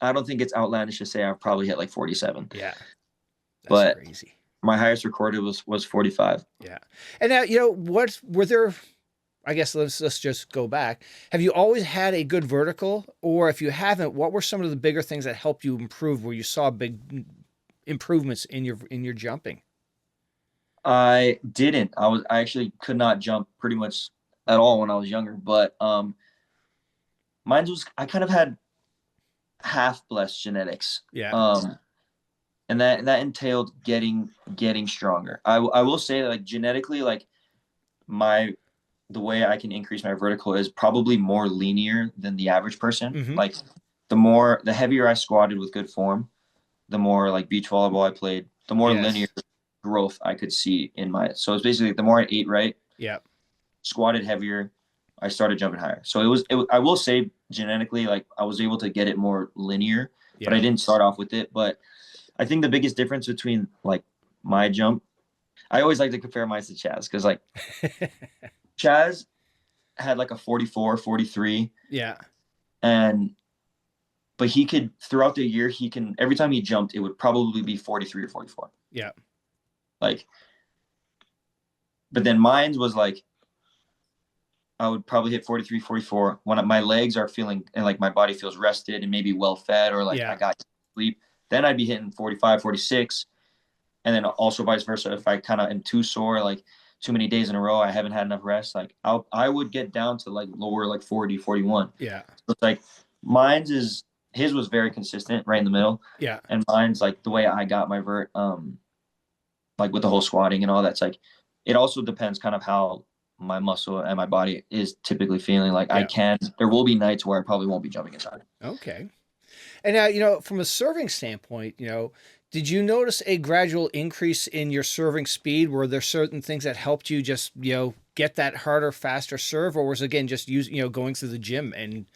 Speaker 2: don't think it's outlandish to say I've probably hit like 47.
Speaker 1: Yeah.
Speaker 2: That's
Speaker 1: crazy.
Speaker 2: My highest recorded was 45.
Speaker 1: Yeah. And now, what were there, I guess let's just go back. Have you always had a good vertical, or if you haven't, what were some of the bigger things that helped you improve, where you saw big improvements in your jumping?
Speaker 2: I didn't. I actually could not jump pretty much at all when I was younger, but mine was, I kind of had half blessed genetics.
Speaker 1: Yeah.
Speaker 2: And that entailed getting stronger. I will say that, like, genetically, like the way I can increase my vertical is probably more linear than the average person.
Speaker 1: Mm-hmm.
Speaker 2: Like the heavier I squatted with good form, the more like beach volleyball I played, the more linear growth I could see in so it's basically the more I ate right, squatted heavier, I started jumping higher. So I will say genetically, like I was able to get it more linear, but I didn't start off with it. But I think the biggest difference between like my jump, I always like to compare mine to Chaz, because like Chaz had like a 44, 43.
Speaker 1: Yeah.
Speaker 2: But he could, throughout the year, every time he jumped, it would probably be 43 or 44.
Speaker 1: Yeah.
Speaker 2: Like, but then mine was like, I would probably hit 43, 44 when my legs are feeling, and like my body feels rested and maybe well fed, or like I got sleep. Then I'd be hitting 45, 46. And then also vice versa. If I kind of am too sore, like too many days in a row, I haven't had enough rest, like I would get down to like lower, like 40, 41.
Speaker 1: Yeah.
Speaker 2: So it's like His was very consistent, right in the middle,
Speaker 1: Yeah.
Speaker 2: and mine's like the way I got my vert, like with the whole squatting and all that's like. It also depends kind of how my muscle and my body is typically feeling. Like
Speaker 1: Yeah.
Speaker 2: there will be nights where I probably won't be jumping inside.
Speaker 1: Okay. And now, from a serving standpoint, did you notice a gradual increase in your serving speed? Were there certain things that helped you just, get that harder, faster serve, or was it, again just going through the gym and,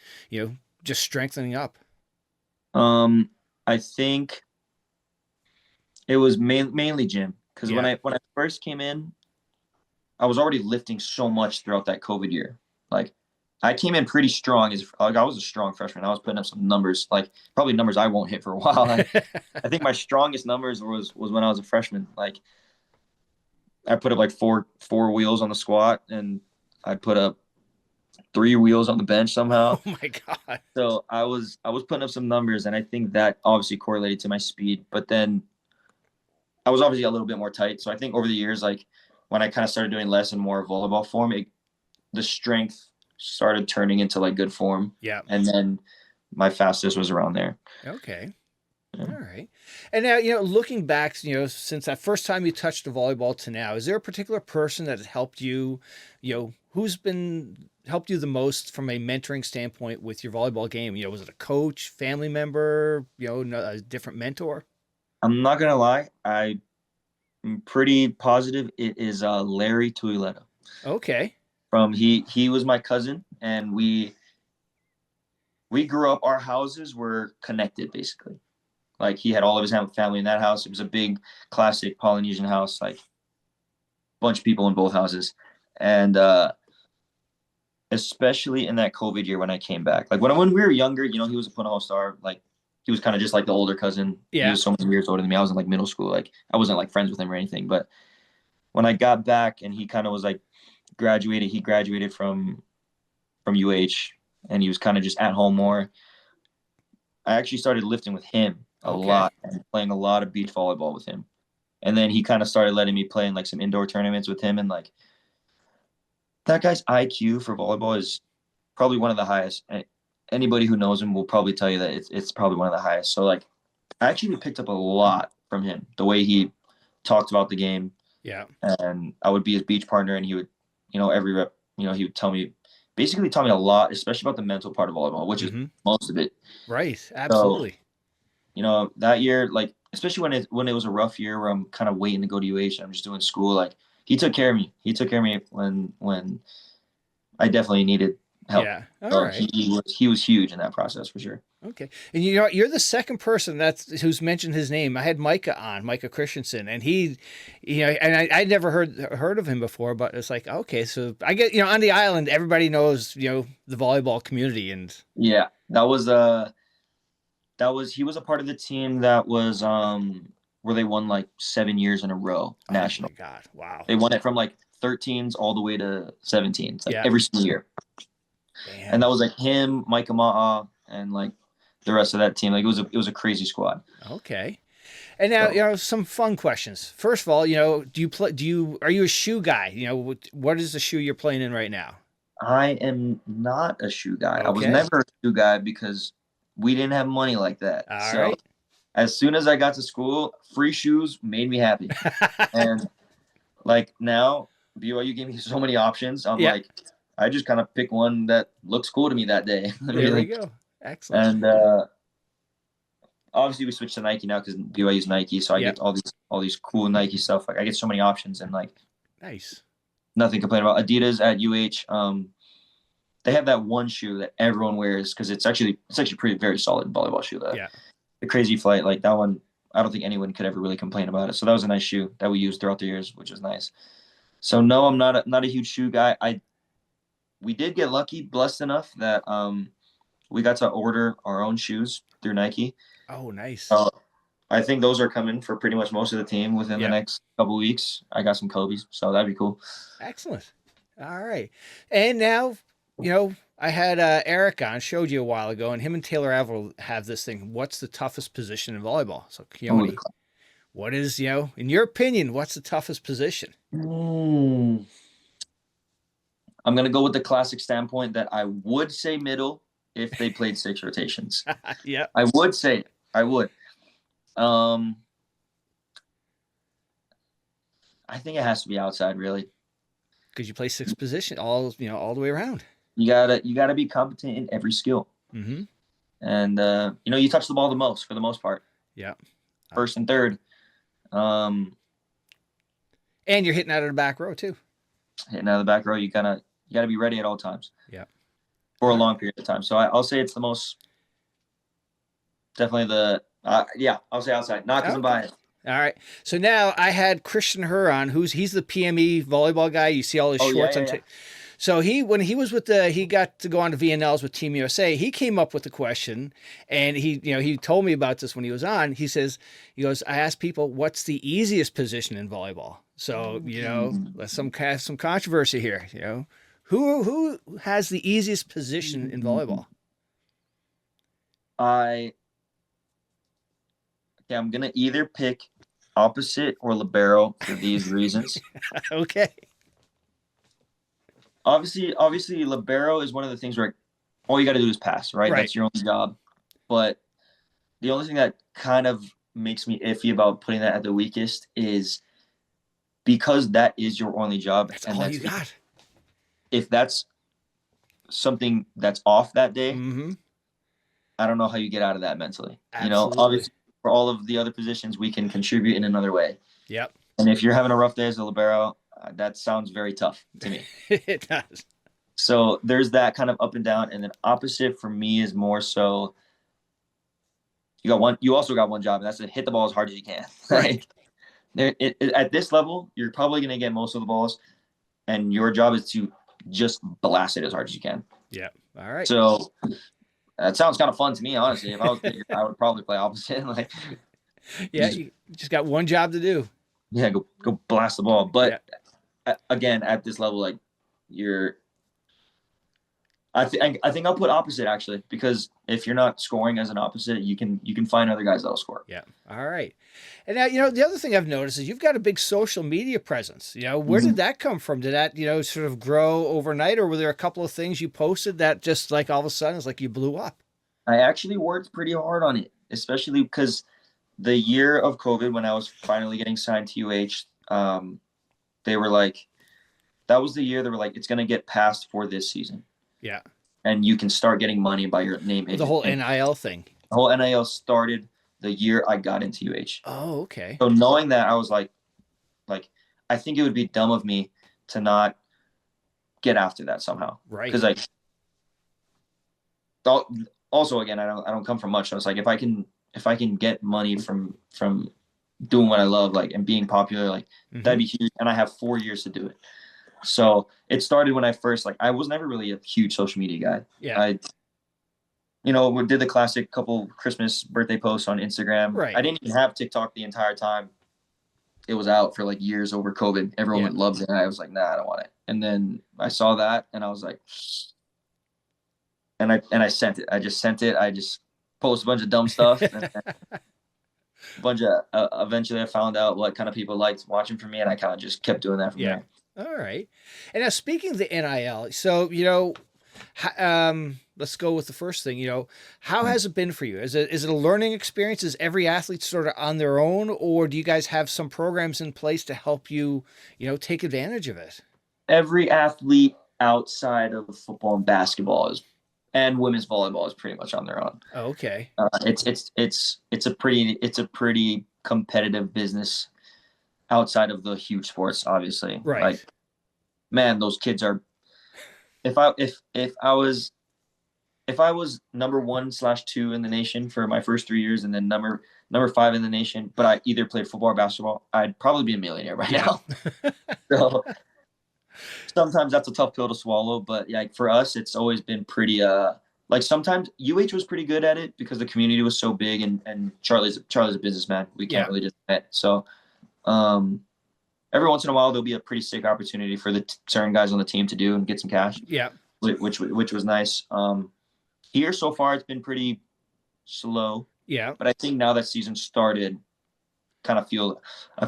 Speaker 1: just strengthening up?
Speaker 2: I think it was mainly gym because when
Speaker 1: Yeah.
Speaker 2: I first came in, I was already lifting so much throughout that COVID year. Like I came in pretty strong I was a strong freshman. I was putting up some numbers, like probably numbers I won't hit for a while. I think my strongest numbers was when I was a freshman. Like I put up like four wheels on the squat, and I put up 3 wheels on the bench somehow.
Speaker 1: Oh my God.
Speaker 2: So I was putting up some numbers, and I think that obviously correlated to my speed. But then I was obviously a little bit more tight. So I think over the years, like when I kind of started doing less and more volleyball form, the strength started turning into like good form.
Speaker 1: Yeah.
Speaker 2: And then my fastest was around there.
Speaker 1: Okay.
Speaker 2: Yeah.
Speaker 1: All right. And now, looking back, since that first time you touched the volleyball to now, is there a particular person that has helped you, who's been helped you the most from a mentoring standpoint with your volleyball game? Was it a coach, family member, a different mentor?
Speaker 2: I'm not gonna lie, I'm pretty positive it is Larry Tuileta.
Speaker 1: Okay.
Speaker 2: He was my cousin, and we grew up. Our houses were connected basically. Like he had all of his family in that house. It was a big classic Polynesian house, like bunch of people in both houses. And especially in that COVID year when I came back, like when we were younger, he was a Punahou star. Like he was kind of just like the older cousin.
Speaker 1: Yeah.
Speaker 2: He was so many years older than me. I was in like middle school. Like I wasn't like friends with him or anything. But when I got back and he kind of was like he graduated from UH, and he was kind of just at home more. I actually started lifting with him a lot and playing a lot of beach volleyball with him. And then he kind of started letting me play in like some indoor tournaments with him. And like that guy's IQ for volleyball is probably one of the highest. Anybody who knows him will probably tell you that it's probably one of the highest. So like I actually picked up a lot from him, the way he talked about the game.
Speaker 1: Yeah.
Speaker 2: And I would be his beach partner, and he would, every rep, he would tell me a lot, especially about the mental part of volleyball, which is most of it.
Speaker 1: Right. Absolutely.
Speaker 2: So, that year, like, especially when it was a rough year where I'm kind of waiting to go to UH and I'm just doing school, like he took care of me. He took care of me when I definitely needed help.
Speaker 1: Yeah.
Speaker 2: So
Speaker 1: All right.
Speaker 2: he was huge in that process for sure.
Speaker 1: Okay. And you're the second person who's mentioned his name. I had Micah Christensen, and he, and I never heard of him before, but it's like, okay, so I get, on the island, everybody knows, the volleyball community. And
Speaker 2: yeah, he was a part of the team that was, where they won like 7 years in a row national.
Speaker 1: Oh my God. Wow.
Speaker 2: They won it from like 13s all the way to 17s, like
Speaker 1: Yeah.
Speaker 2: every single year.
Speaker 1: Damn.
Speaker 2: And that was like him, Mike Ama'a, and like the rest of that team. Like it was a crazy squad.
Speaker 1: Okay. And now, some fun questions. First of all, are you a shoe guy? What is the shoe you're playing in right now?
Speaker 2: I am not a shoe guy.
Speaker 1: Okay.
Speaker 2: I was never a shoe guy because we didn't have money like that.
Speaker 1: All
Speaker 2: so
Speaker 1: right.
Speaker 2: As soon as I got to school, free shoes made me happy. And like now, BYU gave me so many options. I'm like, I just kind of pick one that looks cool to me that day.
Speaker 1: There we go. Excellent.
Speaker 2: And obviously we switched to Nike now because BYU's Nike, so I get all these cool Nike stuff. Like I get so many options, and like
Speaker 1: Nice.
Speaker 2: Nothing to complain about. Adidas at UH, they have that one shoe that everyone wears because it's actually pretty very solid volleyball shoe. The Crazy Flight, like that one, I don't think anyone could ever really complain about it. So that was a nice shoe that we used throughout the years, which is nice. So no, I'm not a huge shoe guy. We did get lucky, blessed enough that we got to order our own shoes through Nike.
Speaker 1: Oh, nice.
Speaker 2: So I think those are coming for pretty much most of the team within the next couple of weeks. I got some Kobe's, so that'd be cool.
Speaker 1: Excellent. All right. And now, I had Eric on, showed you a while ago, and him and Taylor Averill have this thing. What's the toughest position in volleyball? So, Keoni, what is, in your opinion, what's the toughest position?
Speaker 2: I'm going to go with the classic standpoint that I would say middle if they played 6 rotations.
Speaker 1: Yeah.
Speaker 2: I would say I would. I think it has to be outside, really.
Speaker 1: Because you play 6 position all the way around.
Speaker 2: You gotta be competent in every skill.
Speaker 1: Mm-hmm.
Speaker 2: And you touch the ball the most for the most part.
Speaker 1: Yeah.
Speaker 2: First and third.
Speaker 1: And you're hitting out of the back row too.
Speaker 2: Hitting out of the back row, you gotta be ready at all times.
Speaker 1: Yeah.
Speaker 2: For a long period of time. So I'll say it's the most. Definitely the. I'll say outside. Not because I'm biased.
Speaker 1: All right. So now I had Christian Herr on, he's the PME volleyball guy. You see all his shorts on. So when he was he got to go on to VNLs with Team USA, he came up with the question, and he told me about this when he was on. He goes, I asked people, what's the easiest position in volleyball? So, let's some controversy here, who has the easiest position in volleyball?
Speaker 2: I'm going to either pick opposite or libero for these reasons.
Speaker 1: Okay.
Speaker 2: Obviously, libero is one of the things where all you got to do is pass, right? That's your only job. But the only thing that kind of makes me iffy about putting that at the weakest is because that is your only job.
Speaker 1: That's all you got.
Speaker 2: If that's something that's off that day,
Speaker 1: mm-hmm.
Speaker 2: I don't know how you get out of that mentally.
Speaker 1: Absolutely.
Speaker 2: Obviously, for all of the other positions, we can contribute in another way.
Speaker 1: Yep.
Speaker 2: And if you're having a rough day as a libero, that sounds very tough to me.
Speaker 1: It does.
Speaker 2: So there's that kind of up and down. And then opposite for me is more so you also got one job, and that's to hit the ball as hard as you can.
Speaker 1: Right.
Speaker 2: At this level, you're probably going to get most of the balls, and your job is to just blast it as hard as you can.
Speaker 1: Yeah. All right.
Speaker 2: So that sounds kind of fun to me, honestly. If I was bigger, I would probably play opposite.
Speaker 1: You just got one job to do.
Speaker 2: Yeah, go blast the ball. But again, at this level, I think I'll put opposite actually, because if you're not scoring as an opposite, you can find other guys that'll score.
Speaker 1: Yeah. All right. And now, the other thing I've noticed is you've got a big social media presence. Where did that come from? Did that, sort of grow overnight, or were there a couple of things you posted that just like all of a sudden it's like you blew up?
Speaker 2: I actually worked pretty hard on it, especially because the year of COVID, when I was finally getting signed to UH, they were like, that was the year they were like, it's going to get passed for this season.
Speaker 1: Yeah.
Speaker 2: And you can start getting money by your name.
Speaker 1: The whole NIL thing.
Speaker 2: The whole NIL started the year I got into UH.
Speaker 1: Oh, okay.
Speaker 2: So knowing that, I was like, I think it would be dumb of me to not get after that somehow.
Speaker 1: Right.
Speaker 2: Because also again, I don't come from much. So it's like if I can get money from doing what I love, and being popular, that'd be huge. And I have 4 years to do it. So it started when I first, I was never really a huge social media guy.
Speaker 1: Yeah.
Speaker 2: We did the classic couple Christmas birthday posts on Instagram.
Speaker 1: Right.
Speaker 2: I didn't even have TikTok the entire time. It was out for years over COVID. Everyone loved it. And I was like, nah, I don't want it. And then I saw that and I was like, and I sent it. I just sent it. I just posted a bunch of dumb stuff. And eventually I found out what kind of people liked watching from me, and I kind of just kept doing that from there.
Speaker 1: All right. And now speaking of the NIL, so, let's go with the first thing, how has it been for you? Is it a learning experience? Is every athlete sort of on their own, or do you guys have some programs in place to help you, take advantage of it?
Speaker 2: Every athlete outside of football and basketball and women's volleyball is pretty much on their own.
Speaker 1: Oh, okay.
Speaker 2: It's a pretty competitive business outside of the huge sports, obviously.
Speaker 1: Right.
Speaker 2: Man, those kids are. If I was number 1/2 in the nation for my first 3 years, and then number 5 in the nation, but I either played football or basketball, I'd probably be a millionaire right now. So sometimes that's a tough pill to swallow, but for us, it's always been pretty. Sometimes UH was pretty good at it because the community was so big, and Charlie's a businessman. We can't really just met. So, every once in a while there'll be a pretty sick opportunity for the certain guys on the team to do and get some cash.
Speaker 1: Yeah,
Speaker 2: which was nice. Here so far it's been pretty slow.
Speaker 1: Yeah,
Speaker 2: but I think now that season started, I feel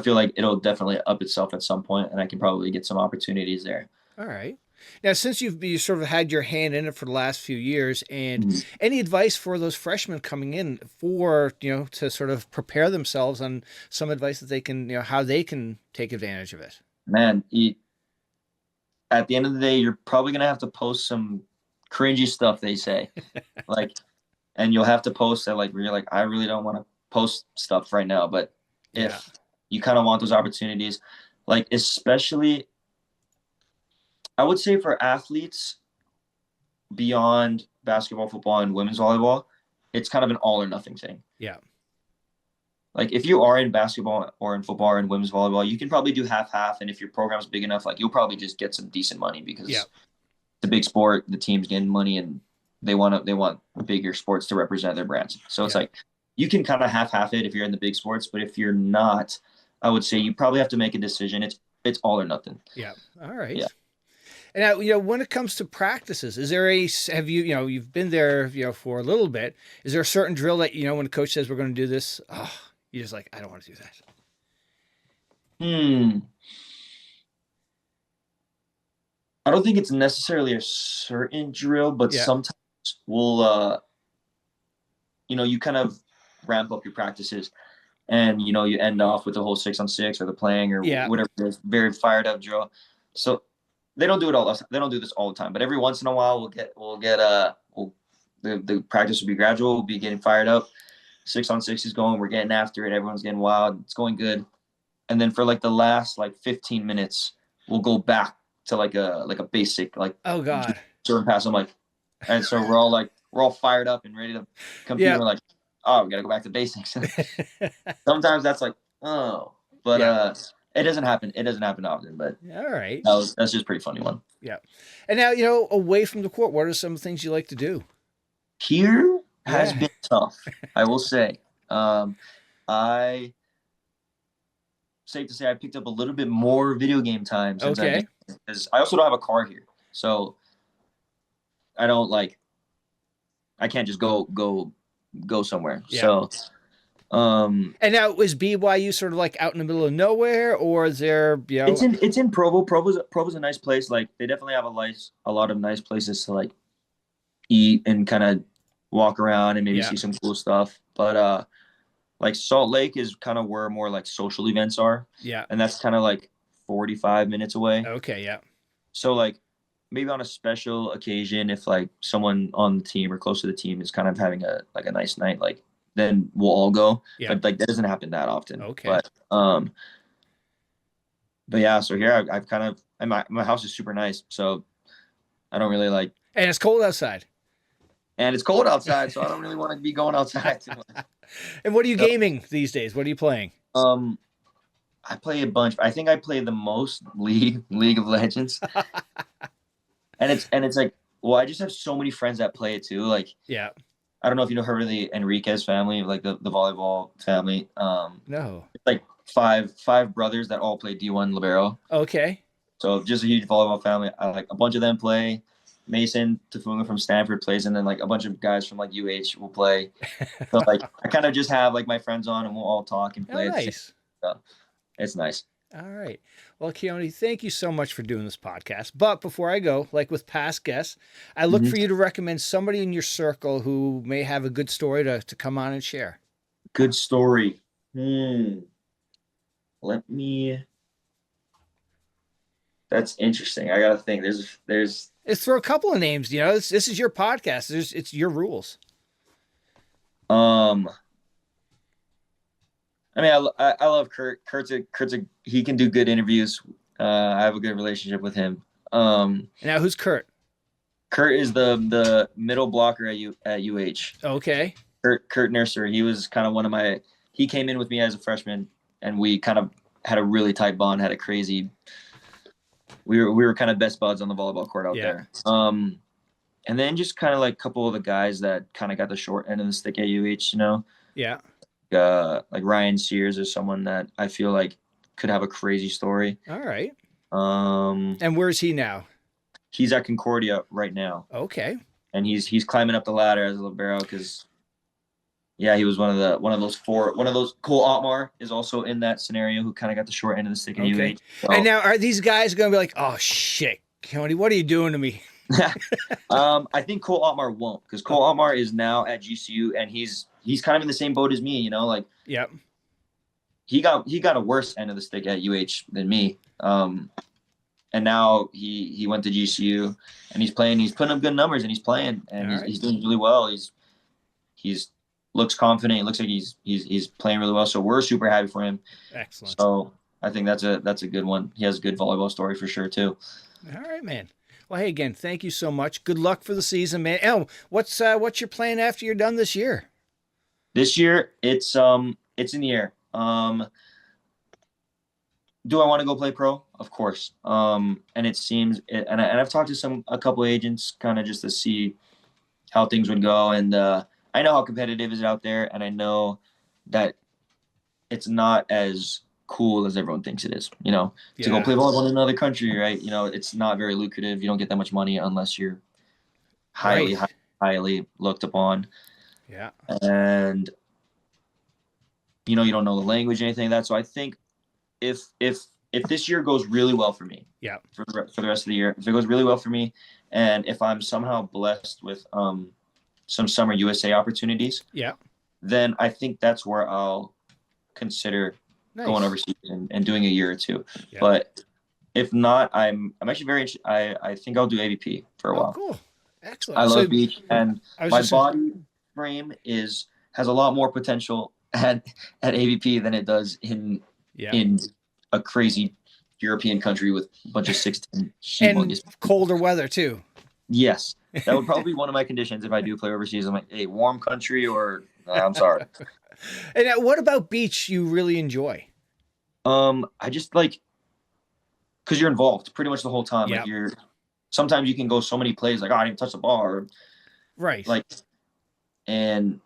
Speaker 2: like it'll definitely up itself at some point, and I can probably get some opportunities there.
Speaker 1: All right. Now, since you sort of had your hand in it for the last few years, and
Speaker 2: Mhm.
Speaker 1: any advice for those freshmen coming in for, to sort of prepare themselves on some advice that they can, how they can take advantage of it?
Speaker 2: Man, at the end of the day, you're probably gonna have to post some cringy stuff they say, like, and you'll have to post that like where you're like, I really don't want to post stuff right now, but
Speaker 1: Yeah.
Speaker 2: if you kind of want those opportunities, like especially, I would say for athletes beyond basketball, football, and women's volleyball, it's kind of an all or nothing thing.
Speaker 1: Yeah.
Speaker 2: Like if you are in basketball or in football or in women's volleyball, you can probably do half, and if your program's big enough, like you'll probably just get some decent money because
Speaker 1: Yeah.
Speaker 2: it's a big sport, the team's getting money, and they want bigger sports to represent their brands. So it's
Speaker 1: Yeah.
Speaker 2: like you can kind of half it if you're in the big sports, but if you're not, I would say you probably have to make a decision. It's all or nothing.
Speaker 1: Yeah. All right.
Speaker 2: Yeah.
Speaker 1: And now, when it comes to practices, is there have you, you've been there, for a little bit. Is there a certain drill that, when the coach says we're going to do this, you're just like, I don't want to do that.
Speaker 2: I don't think it's necessarily a certain drill, but
Speaker 1: Yeah.
Speaker 2: sometimes we'll, you kind of ramp up your practices, and you end off with the whole 6-on-6 or the playing or
Speaker 1: Yeah.
Speaker 2: whatever it is, very fired up drill. So they don't do it all. They don't do this all the time, but every once in a while the practice will be gradual. We'll be getting fired up. 6-on-6 is going. We're getting after it. Everyone's getting wild. It's going good. And then for like the last like 15 minutes, we'll go back to like a basic like
Speaker 1: Oh God.
Speaker 2: serve pass. I'm like, and so we're all fired up and ready to compete.
Speaker 1: Yeah.
Speaker 2: We're like, oh, we gotta go back to basics. Sometimes that's like, oh, but
Speaker 1: Yeah.
Speaker 2: it doesn't happen. It doesn't happen often, but
Speaker 1: All right.
Speaker 2: that's just a pretty funny one.
Speaker 1: Yeah. And now, away from the court, what are some things you like to do?
Speaker 2: Here has
Speaker 1: Yeah.
Speaker 2: been tough, I will say. I safe to say I picked up a little bit more video game time since
Speaker 1: Okay.
Speaker 2: because I also don't have a car here, so I don't I can't just go somewhere.
Speaker 1: Yeah.
Speaker 2: So,
Speaker 1: And now is BYU sort of like out in the middle of nowhere, or is there,
Speaker 2: it's in Provo. Provo's a nice place. Like they definitely have a lot of nice places to like eat and kind of walk around and maybe see some cool stuff. But like Salt Lake is kind of where more like social events are.
Speaker 1: Yeah.
Speaker 2: And that's kind of like 45 minutes away.
Speaker 1: Okay. Yeah.
Speaker 2: So like maybe on a special occasion, if like someone on the team or close to the team is kind of having a nice night, like then we'll all go.
Speaker 1: Yeah.
Speaker 2: But like that doesn't happen that often.
Speaker 1: Okay.
Speaker 2: But yeah, so here I've kind of, and my house is super nice, so I don't really like.
Speaker 1: And it's cold outside.
Speaker 2: And it's cold outside, so I don't really want to be going outside too much.
Speaker 1: And what are you gaming these days? What are you playing?
Speaker 2: I play a bunch. I think I play the most League of Legends. and it's like, well, I just have so many friends that play it too. Like,
Speaker 1: yeah.
Speaker 2: I don't know if you know heard of the Enriquez family, like the volleyball family.
Speaker 1: No.
Speaker 2: It's like five brothers that all play D1 libero.
Speaker 1: Okay.
Speaker 2: So just a huge volleyball family. I like a bunch of them play. Mason Tafunga from Stanford plays, and then like a bunch of guys from like UH will play. So like I kind of just have like my friends on, and we'll all talk and play.
Speaker 1: Oh, nice.
Speaker 2: So it's nice.
Speaker 1: All right. Well, Keoni, thank you so much for doing this podcast. But before I go, like with past guests, I look for you to recommend somebody in your circle who may have a good story to come on and share.
Speaker 2: Good story. Let me. That's interesting. I gotta think. There's.
Speaker 1: Let's throw a couple of names. This is your podcast. It's your rules.
Speaker 2: I mean, I love Kurt. He can do good interviews. I have a good relationship with him.
Speaker 1: Now, who's Kurt?
Speaker 2: Kurt is the middle blocker at UH.
Speaker 1: Okay.
Speaker 2: Kurt Nurser. He was kind of one of my. He came in with me as a freshman, and we kind of had a really tight bond. Had a crazy. We were kind of best buds on the volleyball court out there. And then just kind of like a couple of the guys that kind of got the short end of the stick at UH.
Speaker 1: Yeah.
Speaker 2: Like Ryan Sears is someone that I feel like could have a crazy story.
Speaker 1: All right.
Speaker 2: And
Speaker 1: where's he now?
Speaker 2: He's at Concordia right now.
Speaker 1: Okay.
Speaker 2: And he's climbing up the ladder as a libero because, yeah, he was one of those Cole Otmar is also in that scenario who kind of got the short end of the stick at UH. So,
Speaker 1: and now are these guys going to be like, oh shit, Keoni, what are you doing to me?
Speaker 2: I think Cole Otmar won't, because Cole Otmar is now at GCU, and he's kind of in the same boat as me. Like
Speaker 1: Yep.
Speaker 2: he got a worse end of the stick at UH than me. And now he went to GCU, and he's playing. He's putting up good numbers, and he's playing, and he's doing really well. He's looks confident. He looks like he's playing really well. So we're super happy for him.
Speaker 1: Excellent.
Speaker 2: So I think that's a good one. He has a good volleyball story for sure too.
Speaker 1: All right, man. Well, hey, again, thank you so much. Good luck for the season, man. Oh, what's your plan after you're done this year?
Speaker 2: This year, it's in the air. Do I want to go play pro? Of course. And it seems, and I've talked to a couple agents kind of just to see how things would go. And I know how competitive is out there, and I know that it's not as cool as everyone thinks it is. To go play volleyball in another country, right? It's not very lucrative. You don't get that much money unless you're highly looked upon.
Speaker 1: Yeah.
Speaker 2: And you don't know the language or anything like that. So I think if this year goes really well for me, for the rest of the year, if it goes really well for me, and if I'm somehow blessed with some summer USA opportunities, then I think that's where I'll consider going overseas and doing a year or two. Yeah. But if not, I'm actually very interested. I think I'll do AVP for a while.
Speaker 1: Cool. Excellent.
Speaker 2: I love beach, and my body frame has a lot more potential at AVP than it does in a crazy European country with a bunch of 6'10"
Speaker 1: and colder weather too.
Speaker 2: Yes, that would probably be one of my conditions if I do play overseas. I'm like, hey, warm country, or I'm sorry.
Speaker 1: And what about beach you really enjoy?
Speaker 2: I just like, because you're involved pretty much the whole time. Like sometimes you can go so many plays like, oh, I didn't touch the ball, or like, and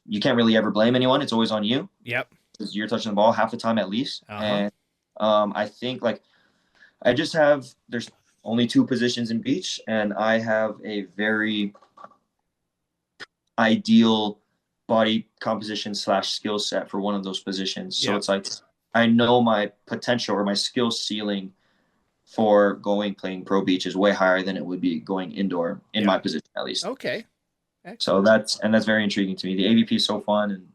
Speaker 2: you can't really ever blame anyone. It's always on you. Yep. Because you're touching the ball half the time at least. And I think there's only 2 positions in beach, and I have a very ideal body composition / skill set for one of those positions. So it's like, I know my potential or my skill ceiling for playing pro beach is way higher than it would be going indoor in my position, at least.
Speaker 1: Okay.
Speaker 2: Excellent. So that's very intriguing to me. The AVP is so fun, and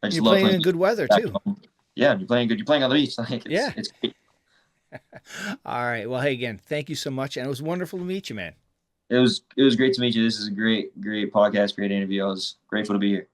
Speaker 2: I just
Speaker 1: you're
Speaker 2: love
Speaker 1: playing in good weather too.
Speaker 2: Yeah, you're playing good. You're playing on the beach. It's great.
Speaker 1: All right. Well, hey, again, thank you so much, and it was wonderful to meet you, man.
Speaker 2: It was great to meet you. This is a great podcast, great interview. I was grateful to be here.